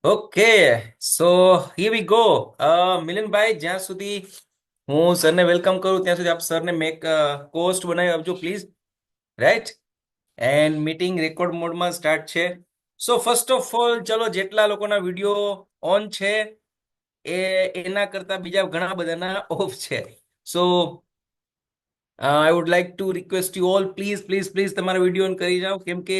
Okay, so here we go. Milanbhai, જ્યાં સુધી હું સરને વેલકમ કરું ત્યાં સુધી આપ સરને મેક કોસ્ટ બનાવી આપજો please. Right. And meeting record મોડમાં સ્ટાર્ટ છે. સો ફર્સ્ટ ઓફ ઓલ, ચલો જેટલા લોકોના વિડીયો ઓન છે એના કરતા બીજા ઘણા બધાના ઓફ છે. So I would like to request you all, please please please તમારા વિડીયો ઓન કરી જાઓ, કેમ કે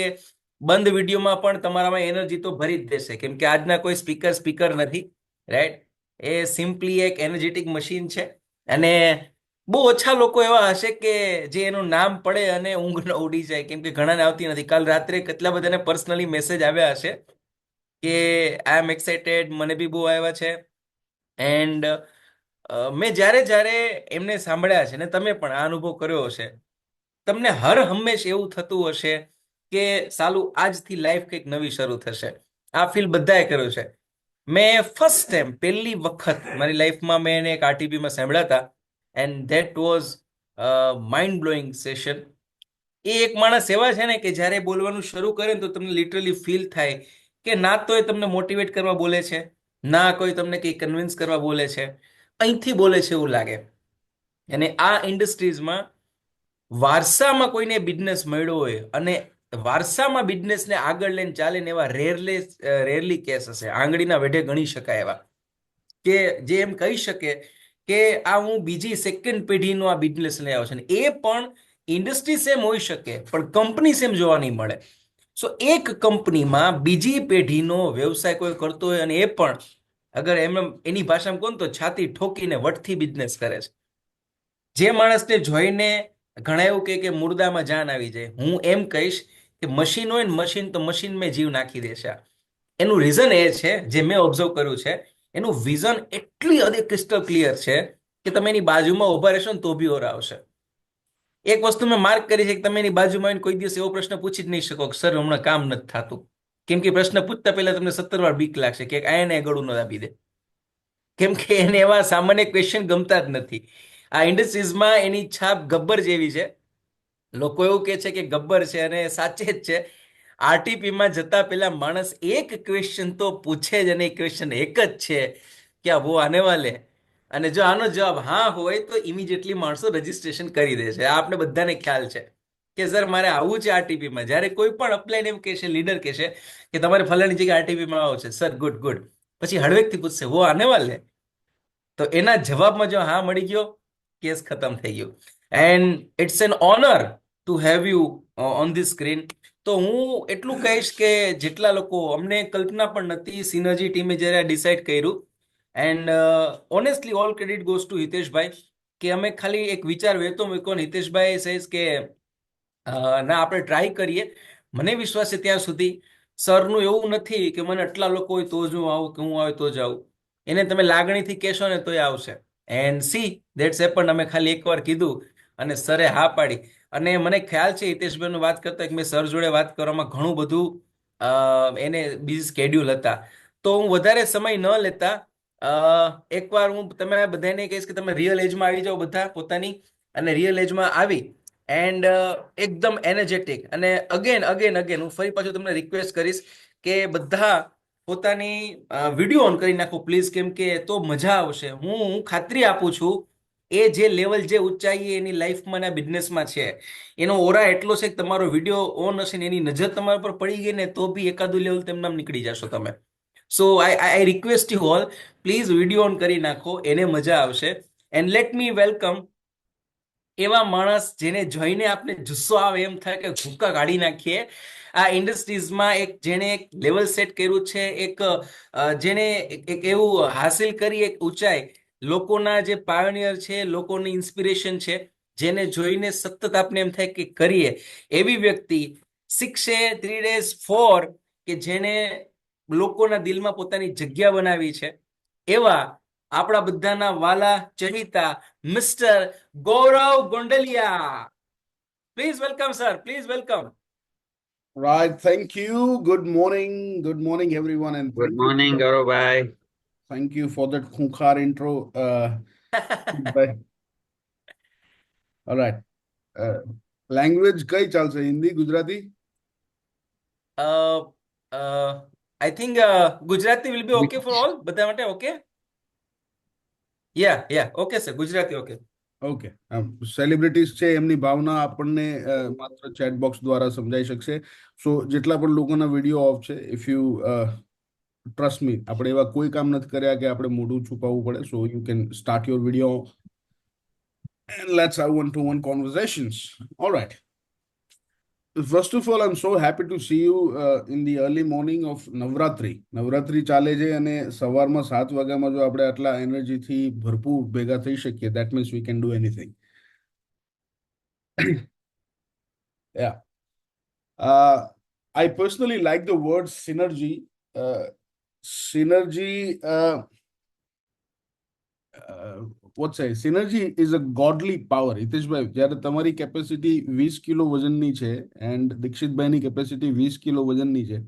બંધ વિડીયોમાં પણ તમારામાં એનર્જી તો ભરી જ દેશે, કેમ કે આજના કોઈ સ્પીકર નથી. રાઈટ. એ સિમ્પલી એક એનર્જેટિક મશીન છે. અને બહુ ઓછા લોકો એવા હશે કે જે એનું નામ પડે અને ઊંઘ ન ઉડી જાય, કેમ કે ઘણાને આવતી નથી. કાલ રાત્રે કેટલા બધાને પર્સનલી મેસેજ આવ્યા હશે કે આઈ એમ એક્સાઇટેડ, મને બી બહુ આવ્યા છે. એન્ડ મેં જ્યારે જ્યારે એમને સાંભળ્યા છે ને તમે પણ આ અનુભવ કર્યો હશે, તમને હર હંમેશ એવું થતું હશે કે સાલું આજથી લાઈફ કંઈક નવી શરૂ થશે. આ ફીલ બધાએ કર્યું છે. મેં ફર્સ્ટ ટાઈમ પહેલી વખત મારી લાઈફમાં મેં એને એક આરટીપીમાં સાંભળ્યા હતા. And that was mind blowing session. એ એક માણસ એવા છે ને કે જ્યારે બોલવાનું શરૂ કરે ને તો તમને લિટરલી ફીલ થાય કે ના તો એ તમને મોટિવેટ કરવા બોલે છે, ના કોઈ તમને કંઈ કન્વિન્સ કરવા બોલે છે, અહીંથી બોલે છે એવું લાગે. અને આ ઇન્ડસ્ટ્રીઝમાં વારસામાં કોઈને બિઝનેસ મળ્યો હોય અને વારસામાં બિઝનેસને આગળ લઈને ચાલે ને એવા રેરલી કેસ હશે, આંગળીના વેઢે ગણી શકાય એવા, કે જે એમ કહી શકે કે આ હું બીજી સેકન્ડ પેઢીનો આ બિઝનેસ લઈ આવ્યો છે. ને એ પણ ઇન્ડસ્ટ્રી સેમ હોઈ શકે પણ કંપની સેમ જોવા નહીં મળે. સો એક કંપનીમાં બીજી પેઢીનો વ્યવસાય કોઈ કરતો હોય અને એ પણ અગર એમ એની ભાષામાં કોણ તો છાતી ઠોકીને વટથી બિઝનેસ કરે છે. જે માણસને જોઈને ઘણા એવું કે મુર્દામાં જાન આવી જાય. હું એમ કહીશ કે મશીન હોય ને મશીન, તો મશીનમાં જીવ નાખી દેશે. એનું રીઝન એ છે, જે મેં ઓબ્ઝર્વ કર્યું છે, એનું વિઝન એટલી હદે ક્રિસ્ટલ ક્લિયર છે કે તમે એની બાજુમાં ઉભા રહેશો ને તો બી ઓર આવશે. એક વસ્તુ મેં માર્ક કરી છે કે તમે એની બાજુમાં આવીને કોઈ દિવસ એવો પ્રશ્ન પૂછી જ નહીં શકો કે સર હમણાં કામ નથી થતું, કેમ કે પ્રશ્ન પૂછતા પહેલા તમને 17 વાર બીક લાગશે કે આને ગળું ન દાબી દે, કેમ કે એને એવા સામાન્ય ક્વેશ્ચન ગમતા જ નથી. આ ઇન્ડસ્ટ્રીઝમાં એની છાપ ગબ્બર જેવી છે. લોકો એવું કે છે કે ગબ્બર છે અને સાચે જ છે. આરટીપીમાં જતા પહેલા માણસ એક ક્વેશ્ચન તો પૂછે જ, અને એ ક્વેશ્ચન એક જ છે, ક્યાં વો આને વાલે. અને જો આનો જવાબ હા હોય તો ઇમિડિયેટલી માણસો રજીસ્ટ્રેશન કરી દે છે. આ આપણે બધાને ખ્યાલ છે કે સર મારે આવવું છે આરટીપીમાં. જ્યારે કોઈ પણ અપ્લાયને એમ કહેશે, લીડર કહેશે કે તમારે ફલાણી જગ્યાએ આરટીપીમાં આવો છે, સર ગુડ ગુડ, પછી હળવેકથી પૂછશે વો આને વાલે. તો એના જવાબમાં જો હા મળી ગયો, કેસ ખતમ થઈ ગયો. And it's an honour to have you on the screen. તો હું એટલું કહીશ કે જેટલા લોકો, અમને કલ્પના પણ નથી સિનર્જી ટીમે જ્યારે ડિસાઇડ કર્યું. And honestly all credit goes to Hiteshbhai, કે અમે ખાલી એક વિચાર વહેતો મૂક્યો ને હિતેશભાઈ સહેજ કે ના આપણે ટ્રાય કરીએ. મને વિશ્વાસ છે ત્યાં સુધી સરનું એવું નથી કે મને આટલા લોકો હોય તો જ હું આવું, કે હું આવે તો જ આવું. એને તમે લાગણીથી કહેશો ને તોય આવશે. And C that's happen. અમે ખાલી એકવાર કીધું અને સરે હા પાડી. અને મને ખ્યાલ છે હિતેશભાઈનું વાત કરતા કે મેં સર જોડે વાત કરવામાં ઘણું બધું એને બીજી સ્કેડ્યુલ હતા, તો હું વધારે સમય ન લેતા એકવાર હું તમે બધાને કહીશ કે તમે રિયલ એજમાં આવી જાઓ બધા પોતાની, અને રિયલ એજમાં આવી એન્ડ એકદમ એનર્જેટિક. અને અગેન અગેન અગેન હું ફરી પાછું તમને રિક્વેસ્ટ કરીશ કે બધા પોતાની વિડીયો ઓન કરી નાખો પ્લીઝ, કેમ કે તો મજા આવશે. હું ખાતરી આપું છું એ જે લેવલ, જે ઊંચાઈ એની લાઈફમાં ને બિઝનેસમાં છે, એનો ઓરા એટલો છે કે તમારો વિડીયો ઓન હશે ને એની નજર તમારા પર પડી ગઈ ને તો બી એકાદું લેવલ તેમના નીકળી જશો તમે. So I request you all, please video on કરી નાખો, એને મજા આવશે. એન્ડ લેટ મી વેલકમ એવા માણસ જેને જોઈને આપને જુસ્સો આવે, એમ થાય કે ભૂક્કા કાઢી નાખીએ. આ ઇન્ડસ્ટ્રીઝમાં એક જેણે એક લેવલ સેટ કર્યું છે, એક જેણે એક એવું હાસિલ કરી એક ઊંચાઈ, લોકોના જે પાયોનિયર છે, લોકોની ઇન્સ્પિરેશન છે, જેને જોઈને સતત આપને એમ થાય કે કરીએ. એવી વ્યક્તિ 6 days 3 days 4 કે જેને લોકોના દિલમાં પોતાની જગ્યા બનાવી છે, એવા આપણા બધાના વાલા ચહિતા mister Gaurav Gondaliya. Please welcome sir, please welcome. Right, thank you. Good morning. Good morning, everyone, and Good morning, Gaurav. thank you for that Khunkar intro. Bye. All right. Language કઈ ચાલશે? Hindi, Gujarati? Uh, uh, I think Gujarati will be okay for all, બધા માટે okay. Yeah okay sir, Gujarati okay. Okay, celebrities છે એમની ભાવના આપણને માત્ર chat box દ્વારા સમજાઈ શકશે. સો જેટલા પણ લોકોના વિડીયો ઓફ છે, ઇફ યુ ટ્રસ્ટ મી, આપણે એવા કોઈ કામ નથી કર્યા કે આપણે મોઢું છુપાવવું પડે. So you can start your video and let's have one to one conversations. Alright. First of all, I'm so happy to see you in the early morning of Navratri. Navratri ચાલે છે અને સવારમાં 7 વાગ્યામાં જો આપણે આટલા એનર્જીથી ભરપૂર ભેગા થઈ શકીએ, that means we can do anything. Yeah. I personally like the word synergy. Synergy, what say? Synergy is a godly power. Hiteshbhai, જ્યારે તમારી કેપેસિટી 20 કિલો વજનની છે એન્ડ દીક્ષિતભાઈની કેપેસિટી 20 કિલો વજનની છે,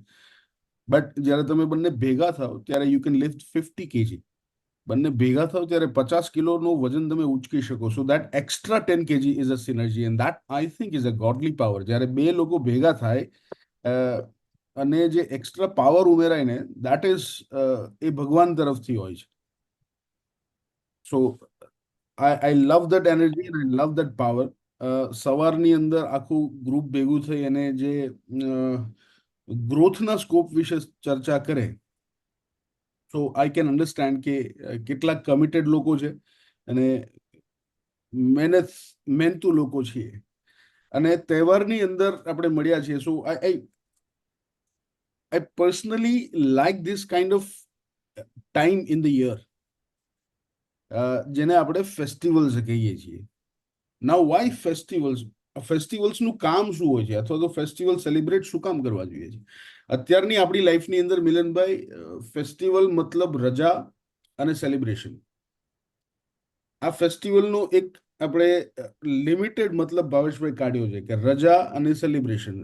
બટ જ્યારે તમે બંને ભેગા થાવ ત્યારે યુ કેન લિફ્ટ 50 kg. બંને ભેગા થાવ ત્યારે 50 કિલોનું વજન તમે ઉચકી શકો. So that extra 10 kg is a synergy and that I think is a godly power. જ્યારે બે લોકો ભેગા થાય અને જે એક્સ્ટ્રા પાવર ઉમેરાય ને, દેટ ઇઝ એ ભગવાન તરફથી હોય છે. So I love that energy and I love that power. સવારની અંદર આખું ગ્રુપ ભેગું થઈ અને જે ગ્રોથના સ્કોપ વિશે ચર્ચા કરે, સો આઈ કેન અન્ડરસ્ટેન્ડ કે કેટલાક કમિટેડ લોકો છે અને મહેનતુ લોકો છીએ અને તહેવારની અંદર આપણે મળ્યા છીએ. સો I personally like this kind of time in the year, જેને આપણે ફેસ્ટિવલ્સ કહીએ છીએ. નાઉ વાય ફેસ્ટિવલ્સ? ફેસ્ટિવલ્સનું કામ શું હોય છે, અથવા તો ફેસ્ટિવલ સેલિબ્રેટ શું કામ કરવા જોઈએ છે? અત્યારની આપણી લાઈફની અંદર મિલનભાઈ, ફેસ્ટિવલ મતલબ રજા અને સેલિબ્રેશન. આ ફેસ્ટિવલનો એક આપણે લિમિટેડ મતલબ ભાવેશભાઈ કાઢ્યો છે કે રજા અને સેલિબ્રેશન.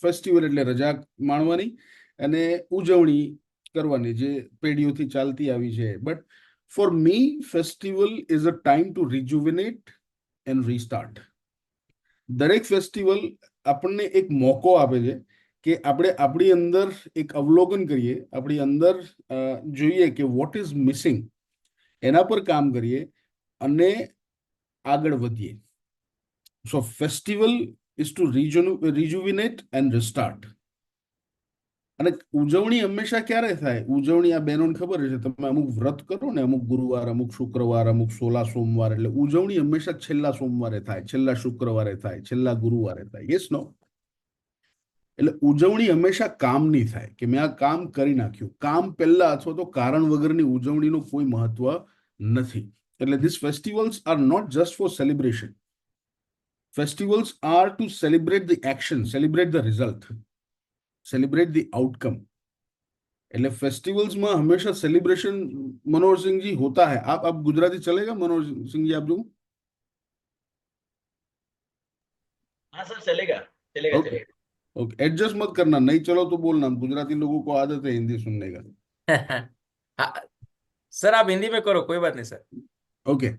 ફેસ્ટિવલ એટલે રજા માણવાની અને ઉજવણી કરવાની, જે પેઢીઓથી ચાલતી આવી છે. But for me festival is a time to rejuvenate and restart. દરેક ફેસ્ટિવલ આપણને એક મોકો આપે છે કે આપણે આપણી અંદર એક અવલોકન કરીએ, આપણી અંદર જોઈએ કે વોટ ઇઝ મિસિંગ, એના પર કામ કરીએ અને આગળ વધીએ. So festival is to rejuvenate and restart. અને ઉજવણી હંમેશા ક્યારે થાય? ઉજવણી આ બહેનોને ખબર છે, તમે અમુક વ્રત કરો ને, અમુક ગુરુવાર, અમુક શુક્રવાર, અમુક 16 સોમવાર, એટલે ઉજવણી હંમેશા છેલ્લા સોમવારે થાય, છેલ્લા શુક્રવારે થાય, છેલ્લા ગુરુવારે થાય. Yes no? એટલે ઉજવણી હંમેશા કામની થાય કે મેં આ કામ કરી નાખ્યું. કામ પહેલા અથવા તો કારણ વગરની ઉજવણીનું કોઈ મહત્વ નથી. એટલે this festivals are not just for celebration. Festivals are to celebrate the action, celebrate the result, celebrate the outcome. એટલે फेस्टिवल्स में हमेशा सेलिब्रेशन मनोहर सिंह जी होता है. आप गुजराती चलेगा मनोहर सिंह जी? आप जो हाँ सर, चलेगा चलेगा ओके, चलेगा। ओके, एडजस्ट मत करना, नहीं चलो तो बोलना. गुजराती लोगों को आदत है हिंदी सुनने का. हाँ सर, आप हिंदी में करो, कोई बात नहीं सर. ओके.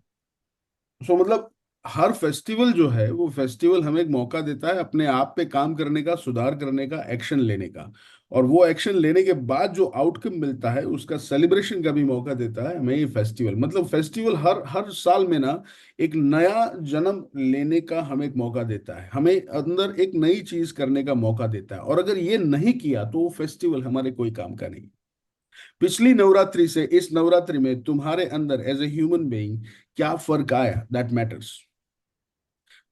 सो मतलब हर फेस्टिवल जो है वो फेस्टिवल हमें एक मौका देता है अपने आप पे काम करने का, सुधार करने का, एक्शन लेने का. और वो एक्शन लेने के बाद जो आउटकम मिलता है उसका सेलिब्रेशन का भी मौका देता है हमें ये फेस्टिवल. मतलब फेस्टिवल हर हर साल में ना एक नया जन्म लेने का हमें एक मौका देता है, हमें अंदर एक नई चीज करने का मौका देता है. और अगर ये नहीं किया तो वो फेस्टिवल हमारे कोई काम का नहीं. पिछली नवरात्रि से इस नवरात्रि में तुम्हारे अंदर एज ए ह्यूमन बीइंग क्या फर्क आया, दैट मैटर्स.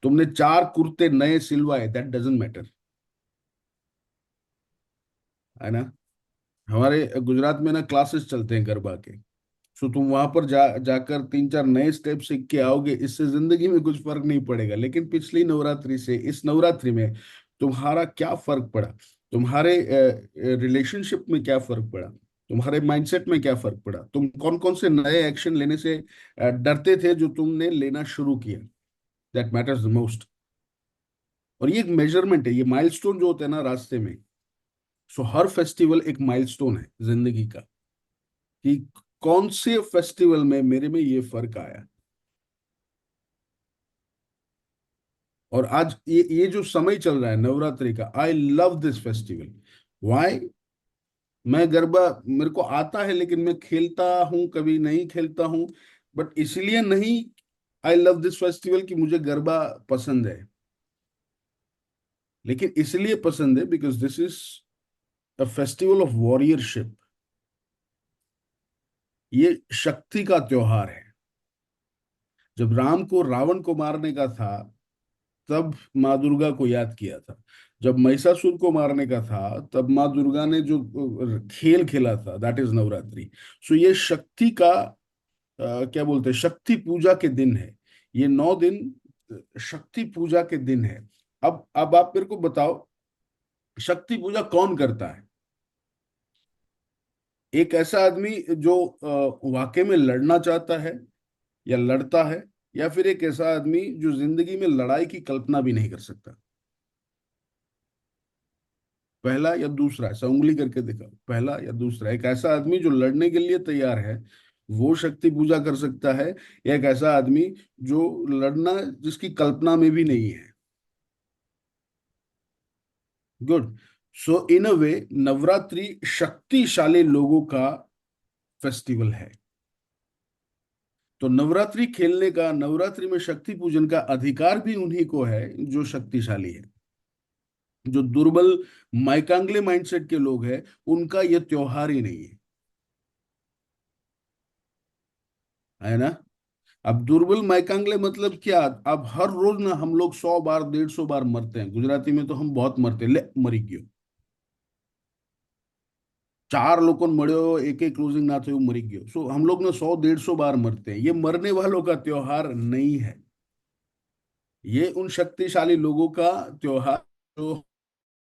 तुमने 4 कुर्ते नए सिलवाए, दैट डजंट मैटर, है ना? हमारे गुजरात में ना क्लासेस चलते हैं गरबा के. सो तुम वहां पर जाकर 3-4 नए स्टेप सीख के आओगे, इससे जिंदगी में कुछ फर्क नहीं पड़ेगा. लेकिन पिछली नवरात्रि से इस नवरात्रि में तुम्हारा क्या फर्क पड़ा, तुम्हारे रिलेशनशिप में क्या फर्क पड़ा, तुम्हारे माइंडसेट में क्या फर्क पड़ा, तुम कौन कौन से नए एक्शन लेने से डरते थे जो तुमने लेना शुरू किया, दैट मैटर्स द मोस्ट. और ये एक मेजरमेंट है, ये माइलस्टोन जो होते हैं ना रास्ते में. सो हर फेस्टिवल एक माइलस्टोन है जिंदगी का कि कौन से फेस्टिवल में मेरे में ये फर्क आया. और आज ये जो समय चल रहा है नवरात्रि का, I love this festival. Why? मैं गरबा मेरे को आता है, लेकिन मैं खेलता हूँ, कभी नहीं खेलता हूँ। बट इसलिए नहीं, आई लव दिस फेस्टिवल कि मुझे गरबा पसंद है, लेकिन इसलिए पसंद है because this is a festival of warriorship. ये शक्ति का त्योहार है। जब राम को रावण को मारने का था, तब माँ दुर्गा को याद किया था। जब महिषासुर को मारने का था, तब माँ दुर्गा ने जो खेल खेला था, दैट इज नवरात्रि। सो ये शक्ति का क्या बोलते हैं, शक्ति पूजा के दिन है। ये 9 दिन शक्ति पूजा के दिन है। अब आप मेरे को बताओ, शक्ति पूजा कौन करता है? एक ऐसा आदमी जो वाकई में लड़ना चाहता है या लड़ता है, या फिर एक ऐसा आदमी जो जिंदगी में लड़ाई की कल्पना भी नहीं कर सकता? पहला या दूसरा, ऐसा उंगली करके दिखा, पहला या दूसरा। एक ऐसा आदमी जो लड़ने के लिए तैयार है, वो शक्ति पूजा कर सकता है, या एक ऐसा आदमी जो लड़ना जिसकी कल्पना में भी नहीं है? गुड। सो इन अ वे, नवरात्रि शक्तिशाली लोगों का फेस्टिवल है। तो नवरात्रि खेलने का, नवरात्रि में शक्ति पूजन का अधिकार भी उन्हीं को है जो शक्तिशाली है। जो दुर्बल माइकांगले माइंडसेट के लोग हैं, उनका ये त्योहार ही नहीं है ना? अब दुर्बल माइकांगले मतलब क्या? अब हर रोज ना हम लोग 100 बार 150 बार मरते हैं। गुजराती में तो हम बहुत मरते हैं, ले मरी गयो, 4 लोग मर्यो, एक एक क्लोजिंग ना थे, मरी गयो। सो हम लोग ना 100 150 बार मरते हैं। ये मरने वालों का त्योहार नहीं है। ये उन शक्तिशाली लोगों का त्योहार जो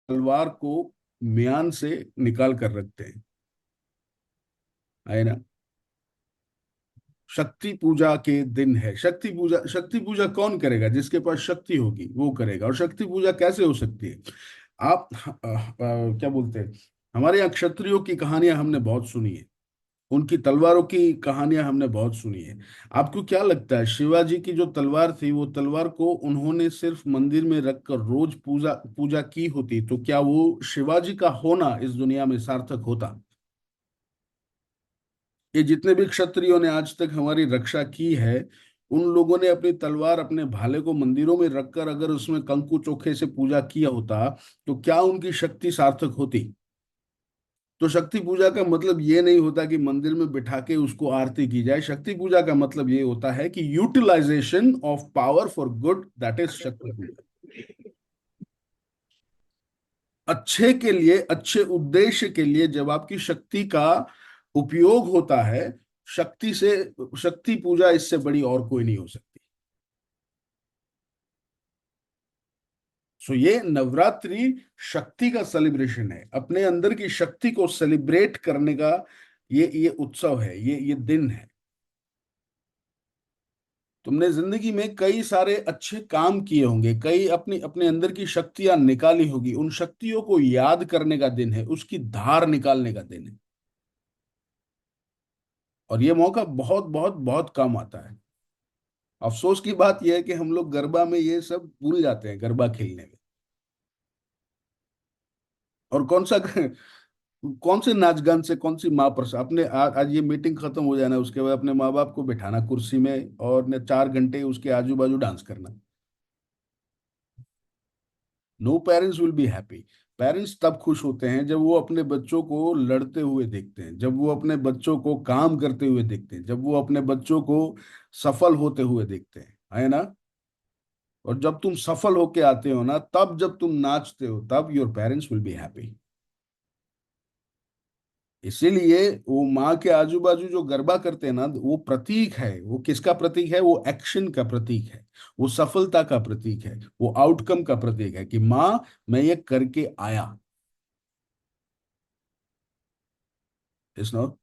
तलवार को म्यान से निकाल कर रखते हैं, है ना? शक्ति पूजा के दिन है। शक्ति पूजा, शक्ति पूजा कौन करेगा? जिसके पास शक्ति होगी वो करेगा। और शक्ति पूजा कैसे हो सकती है? आप क्या बोलते हैं, हमारे यहाँ क्षत्रियों की कहानियां हमने बहुत सुनी है, उनकी तलवारों की कहानियां हमने बहुत सुनी है। आपको क्या लगता है, शिवाजी की जो तलवार थी, वो तलवार को उन्होंने सिर्फ मंदिर में रखकर रोज पूजा पूजा की होती, तो क्या वो शिवाजी का होना इस दुनिया में सार्थक होता? ये जितने भी क्षत्रियों ने आज तक हमारी रक्षा की है, उन लोगों ने अपनी तलवार अपने भाले को मंदिरों में रखकर अगर उसमें कंकु चोखे से पूजा किया होता, तो क्या उनकी शक्ति सार्थक होती? तो शक्ति पूजा का मतलब ये नहीं होता कि मंदिर में बिठा के उसको आरती की जाए। शक्ति पूजा का मतलब ये होता है कि utilization of power for good, that is Shakti puja. अच्छे के लिए, अच्छे उद्देश्य के लिए जब आपकी शक्ति का उपयोग होता है, शक्ति से, शक्ति पूजा इससे बड़ी और कोई नहीं हो सकती। सो ये नवरात्रि शक्ति का सेलिब्रेशन है, अपने अंदर की शक्ति को सेलिब्रेट करने का ये उत्सव है, ये दिन है। तुमने जिंदगी में कई सारे अच्छे काम किए होंगे, कई अपनी अपने अंदर की शक्तियां निकाली होगी। उन शक्तियों को याद करने का दिन है, उसकी धार निकालने का दिन है। और ये मौका बहुत बहुत बहुत कम आता है। अफसोस की बात यह है कि हम लोग गरबा में ये सब भूल जाते हैं, गरबा खेलने में। और कौन से नाच गान से कौन सी माँ पर अपने आज ये मीटिंग खत्म हो जाना, उसके बाद अपने माँ बाप को बिठाना कुर्सी में और ने 4 घंटे उसके आजू बाजू डांस करना। No parents will be happy. Parents तब खुश होते हैं जब वो अपने बच्चों को लड़ते हुए देखते हैं, जब वो अपने बच्चों को काम करते हुए देखते हैं, जब वो अपने बच्चों को सफल होते हुए देखते हैं, है ना? और जब तुम सफल होके आते हो ना, तब जब तुम नाचते हो, तब your parents will be happy. इसीलिए वो माँ के आजू बाजू जो गरबा करते हैं ना, वो प्रतीक है। वो किसका प्रतीक है? वो एक्शन का प्रतीक है, वो सफलता का प्रतीक है, वो आउटकम का प्रतीक है कि माँ, मैं ये करके आया। इस नो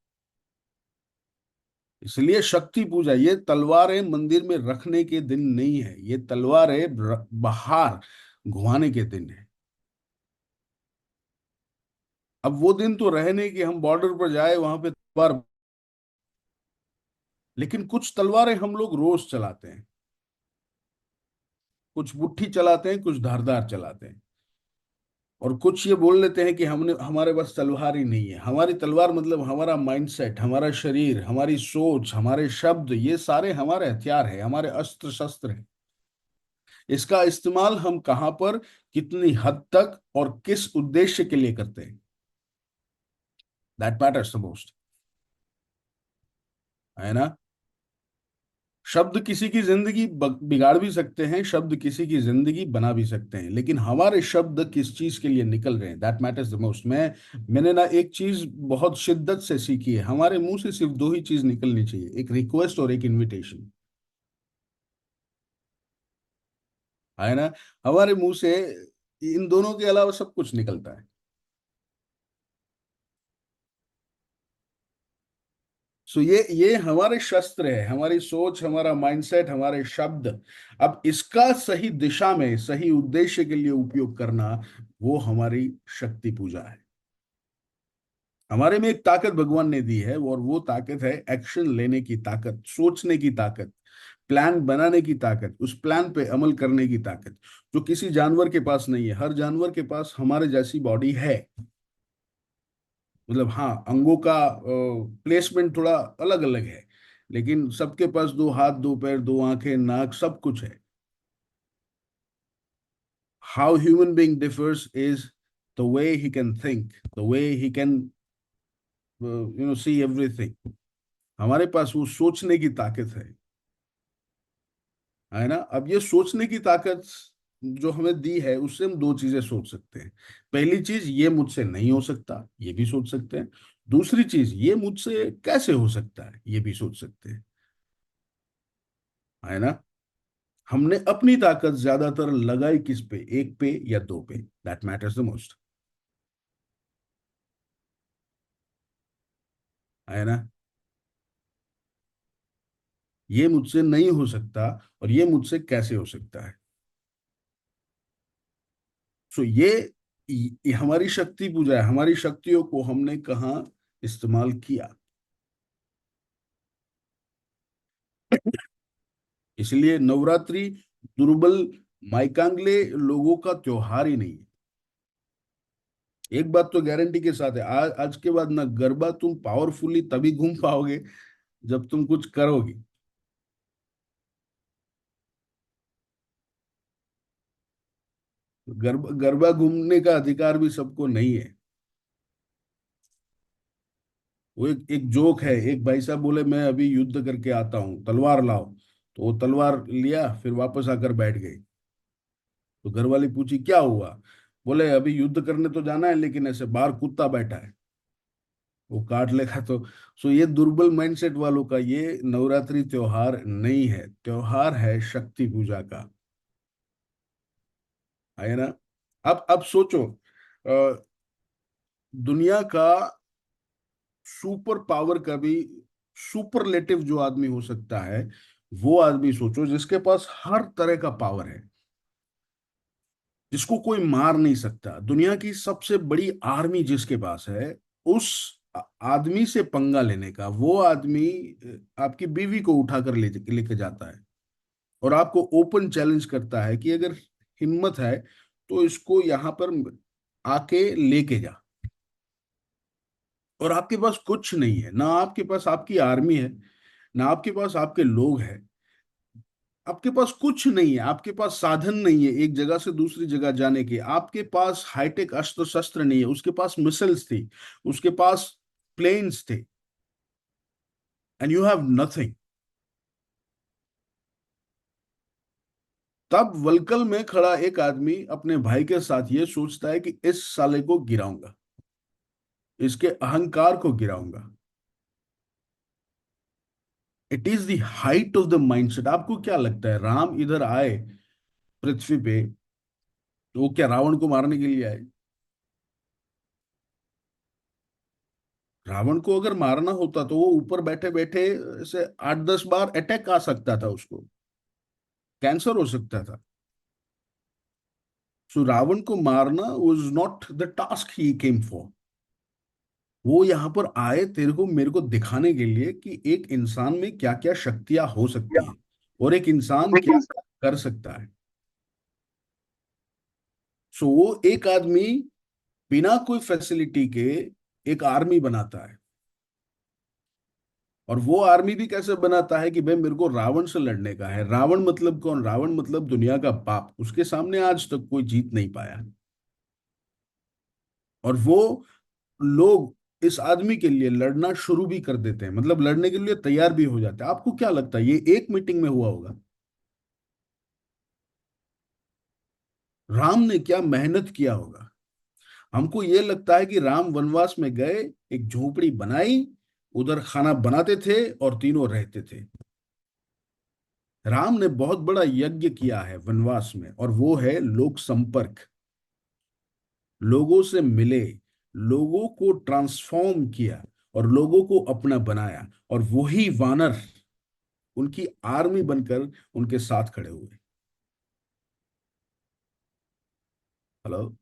इसलिए शक्ति पूजा, ये तलवारें मंदिर में रखने के दिन नहीं है, ये तलवारें बाहर घुमाने के दिन है। अब वो दिन तो रहे नहीं कि हम बॉर्डर पर जाए, वहां पे तलवार। लेकिन कुछ तलवारें हम लोग रोज चलाते हैं, कुछ बुट्ठी चलाते हैं, कुछ धारदार चलाते हैं। और कुछ ये बोल लेते हैं कि हमने हमारे पास तलवार ही नहीं है। हमारी तलवार मतलब हमारा माइंडसेट, हमारा शरीर, हमारी सोच, हमारे शब्द, ये सारे हमारे हथियार हैं, हमारे अस्त्र शस्त्र हैं। इसका इस्तेमाल हम कहाँ पर, कितनी हद तक और किस उद्देश्य के लिए करते हैं, दैट मैटर्स द मोस्ट, है ना। शब्द किसी की जिंदगी बिगाड़ भी सकते हैं, शब्द किसी की जिंदगी बना भी सकते हैं, लेकिन हमारे शब्द किस चीज के लिए निकल रहे हैं, दैट मैटर्स द मोस्ट। मैंने ना एक चीज बहुत शिद्दत से सीखी है, हमारे मुंह से सिर्फ दो ही चीज निकलनी चाहिए, एक रिक्वेस्ट और एक इनविटेशन, है ना। हमारे मुंह से इन दोनों के अलावा सब कुछ निकलता है। सो ये हमारे शस्त्र है, हमारी सोच, हमारा माइंडसेट, हमारे शब्द। अब इसका सही दिशा में, सही उद्देश्य के लिए उपयोग करना, वो हमारी शक्ति पूजा है। हमारे में एक ताकत भगवान ने दी है, और वो ताकत है एक्शन लेने की ताकत, सोचने की ताकत, प्लान बनाने की ताकत, उस प्लान पे अमल करने की ताकत, जो किसी जानवर के पास नहीं है। हर जानवर के पास हमारे जैसी बॉडी है, मतलब हाँ, अंगों का प्लेसमेंट थोड़ा अलग अलग है, लेकिन सबके पास दो हाथ, दो पैर, दो आंखें, नाक, सब कुछ है। How human being differs is the way he can think, the way he can see everything. हमारे पास वो सोचने की ताकत है ना। अब ये सोचने की ताकत जो हमें दी है, उससे हम दो चीजें सोच सकते हैं। पहली चीज, ये मुझसे नहीं हो सकता, ये भी सोच सकते हैं। दूसरी चीज, ये मुझसे कैसे हो सकता है, ये भी सोच सकते हैं, है ना। हमने अपनी ताकत ज्यादातर लगाई किस पे, एक पे या दो पे, दैट मैटर्स द मोस्ट, है ना। ये मुझसे नहीं हो सकता, और ये मुझसे कैसे हो सकता है। सो ये हमारी शक्ति पूजा है, हमारी शक्तियों को हमने कहाँ इस्तेमाल किया। इसलिए नवरात्रि दुर्बल, माइकांगले लोगों का त्योहार ही नहीं है। एक बात तो गारंटी के साथ है, आज के बाद ना गरबा तुम पावरफुली तभी घूम पाओगे जब तुम कुछ करोगे। गरबा गरबा घूमने का अधिकार भी सबको नहीं है। वो एक जोक है, एक भाई साहब बोले मैं अभी युद्ध करके आता हूँ, तलवार लाओ। तो वो तलवार लिया, फिर वापस आकर बैठ गए। तो घर वाली पूछी क्या हुआ, बोले अभी युद्ध करने तो जाना है, लेकिन ऐसे बाहर कुत्ता बैठा है, वो काट लेगा तो। सो ये दुर्बल माइंडसेट वालों का ये नवरात्रि त्योहार नहीं है, त्योहार है शक्ति पूजा का, है ना। अब सोचो, दुनिया का सुपर पावर का भी सुपरलेटिव जो आदमी हो सकता है, वो आदमी सोचो जिसके पास हर तरह का पावर है, जिसको कोई मार नहीं सकता, दुनिया की सबसे बड़ी आर्मी जिसके पास है, उस आदमी से पंगा लेने का, वो आदमी आपकी बीवी को उठाकर लेके जाता है, और आपको ओपन चैलेंज करता है कि अगर हिम्मत है तो इसको यहाँ पर आके लेके जा। और आपके पास कुछ नहीं है, ना आपके पास आपकी आर्मी है, ना आपके पास आपके लोग हैं, आपके पास कुछ नहीं है, आपके पास साधन नहीं है एक जगह से दूसरी जगह जाने के, आपके पास हाईटेक अस्त्र शस्त्र नहीं है, उसके पास मिसाइल्स थी, उसके पास प्लेन्स थे, एंड यू हैव नथिंग। तब वलकल में खड़ा एक आदमी अपने भाई के साथ ये सोचता है कि इस साले को गिराऊंगा, इसके अहंकार को गिराऊंगा। It is the height of the mindset. आपको क्या लगता है, राम इधर आए पृथ्वी पे, तो वो क्या रावण को मारने के लिए आए? रावण को अगर मारना होता तो वो ऊपर बैठे बैठे से 8-10 बार अटैक आ सकता था, उसको कैंसर हो सकता था। सो रावण को मारना was not the task he came for. वो यहाँ पर आए तेरे को मेरे को दिखाने के लिए कि एक इंसान में क्या क्या शक्तियां हो सकती हैं, और एक इंसान क्या क्या कर सकता है। सो वो एक आदमी बिना कोई फैसिलिटी के एक आर्मी बनाता है। और वो आर्मी भी कैसे बनाता है कि भाई मेरे को रावण से लड़ने का है। रावण मतलब कौन? रावण मतलब दुनिया का बाप। उसके सामने आज तक कोई जीत नहीं पाया। और वो लोग इस आदमी के लिए लड़ना शुरू भी कर देते हैं, मतलब लड़ने के लिए तैयार भी हो जाते हैं। आपको क्या लगता है ये एक मीटिंग में हुआ होगा? राम ने क्या मेहनत किया होगा। हमको ये लगता है कि राम वनवास में गए, एक झोपड़ी बनाई, उधर खाना बनाते थे और तीनों रहते थे। राम ने बहुत बड़ा यज्ञ किया है वनवास में, और वो है लोक संपर्क। लोगों से मिले, लोगों को ट्रांसफॉर्म किया और लोगों को अपना बनाया। और वही वानर उनकी आर्मी बनकर उनके साथ खड़े हुए। हेलो।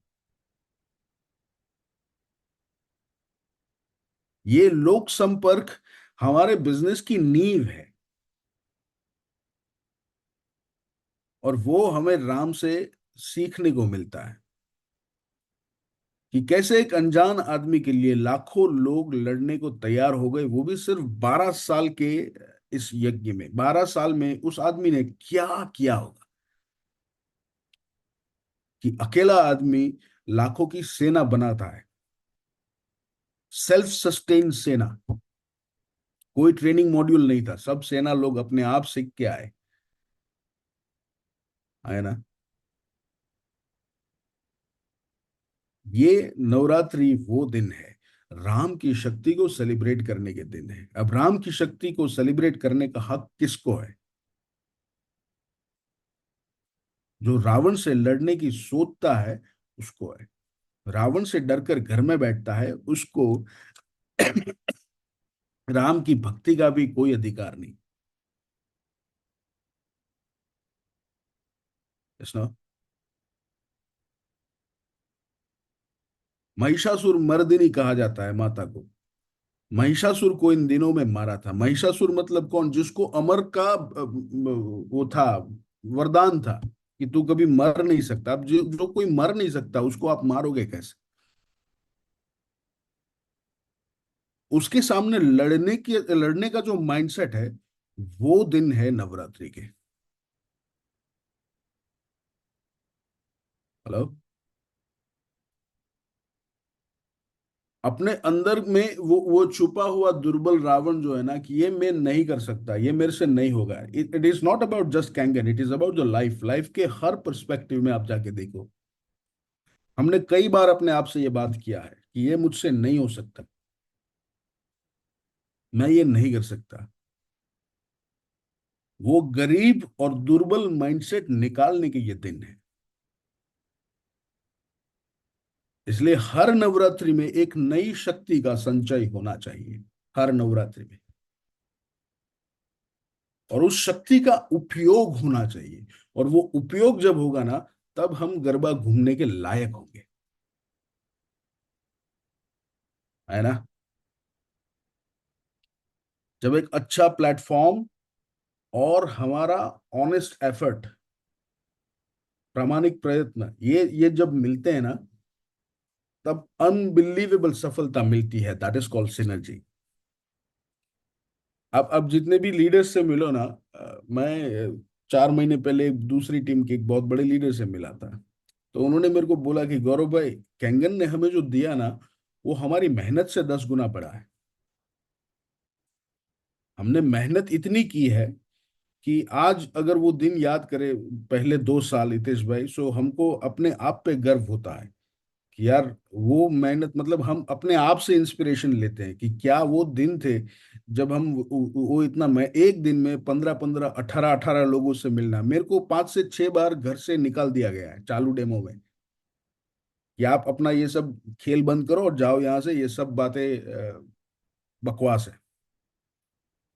ये लोक संपर्क हमारे बिजनेस की नींव है। और वो हमें राम से सीखने को मिलता है कि कैसे एक अनजान आदमी के लिए लाखों लोग लड़ने को तैयार हो गए, वो भी सिर्फ 12 साल के इस यज्ञ में। 12 साल में उस आदमी ने क्या किया होगा कि अकेला आदमी लाखों की सेना बनाता है। सेल्फ सस्टेन सेना। कोई ट्रेनिंग मॉड्यूल नहीं था, सब सेना लोग अपने आप सीख के आए। आए ना। ये नवरात्रि वो दिन है, राम की शक्ति को सेलिब्रेट करने के दिन है। अब राम की शक्ति को सेलिब्रेट करने का हक किसको है? जो रावण से लड़ने की सोचता है उसको है। रावण से डरकर घर में बैठता है उसको राम की भक्ति का भी कोई अधिकार नहीं। कृष्ण। महिषासुर मर्दिनी कहा जाता है माता को। महिषासुर को इन दिनों में मारा था। महिषासुर मतलब कौन? जिसको अमर का वो था, वरदान था कि तू कभी मर नहीं सकता। अब जो जो कोई मर नहीं सकता उसको आप मारोगे कैसे? उसके सामने लड़ने का जो माइंडसेट है, वो दिन है नवरात्रि के। हेलो। अपने अंदर में वो छुपा हुआ दुर्बल रावण जो है ना, कि ये मैं नहीं कर सकता, ये मेरे से नहीं होगा। It is not about just Kangen, it is about the life. Life के हर पर्सपेक्टिव में आप जाके देखो। हमने कई बार अपने आप से ये बात किया है कि ये मुझसे नहीं हो सकता, मैं ये नहीं कर सकता। वो गरीब और दुर्बल माइंडसेट निकालने के ये दिन है। इसलिए हर नवरात्रि में एक नई शक्ति का संचय होना चाहिए। हर नवरात्रि में। और उस शक्ति का उपयोग होना चाहिए। और वो उपयोग जब होगा ना, तब हम गरबा घूमने के लायक होंगे। है ना। जब एक अच्छा प्लेटफॉर्म और हमारा ऑनेस्ट एफर्ट, प्रामाणिक प्रयत्न, ये जब मिलते हैं ना, तब अनबिलीवेबल सफलता मिलती है। That is called synergy. अब जितने भी लीडर्स से मिलो ना, मैं 4 महीने पहले एक दूसरी टीम के एक बहुत बड़े लीडर से मिला था। तो उन्होंने मेरे को बोला कि गौरव भाई, कैंगन ने हमें जो दिया ना, वो हमारी मेहनत से 10 गुना बड़ा है। हमने मेहनत इतनी की है कि आज अगर वो दिन याद करे, पहले 2 साल, हितेश भाई, सो हमको अपने आप पे गर्व होता है कि यार वो मेहनत, मतलब हम अपने आप से इंस्पिरेशन लेते हैं कि क्या वो दिन थे जब हम वो इतना, मैं एक दिन में 15-15, 18-18 लोगों से मिलना, मेरे को 5 से 6 बार घर से निकाल दिया गया है चालू डेमो में कि आप अपना ये सब खेल बंद करो और जाओ यहाँ से, ये सब बातें बकवास है।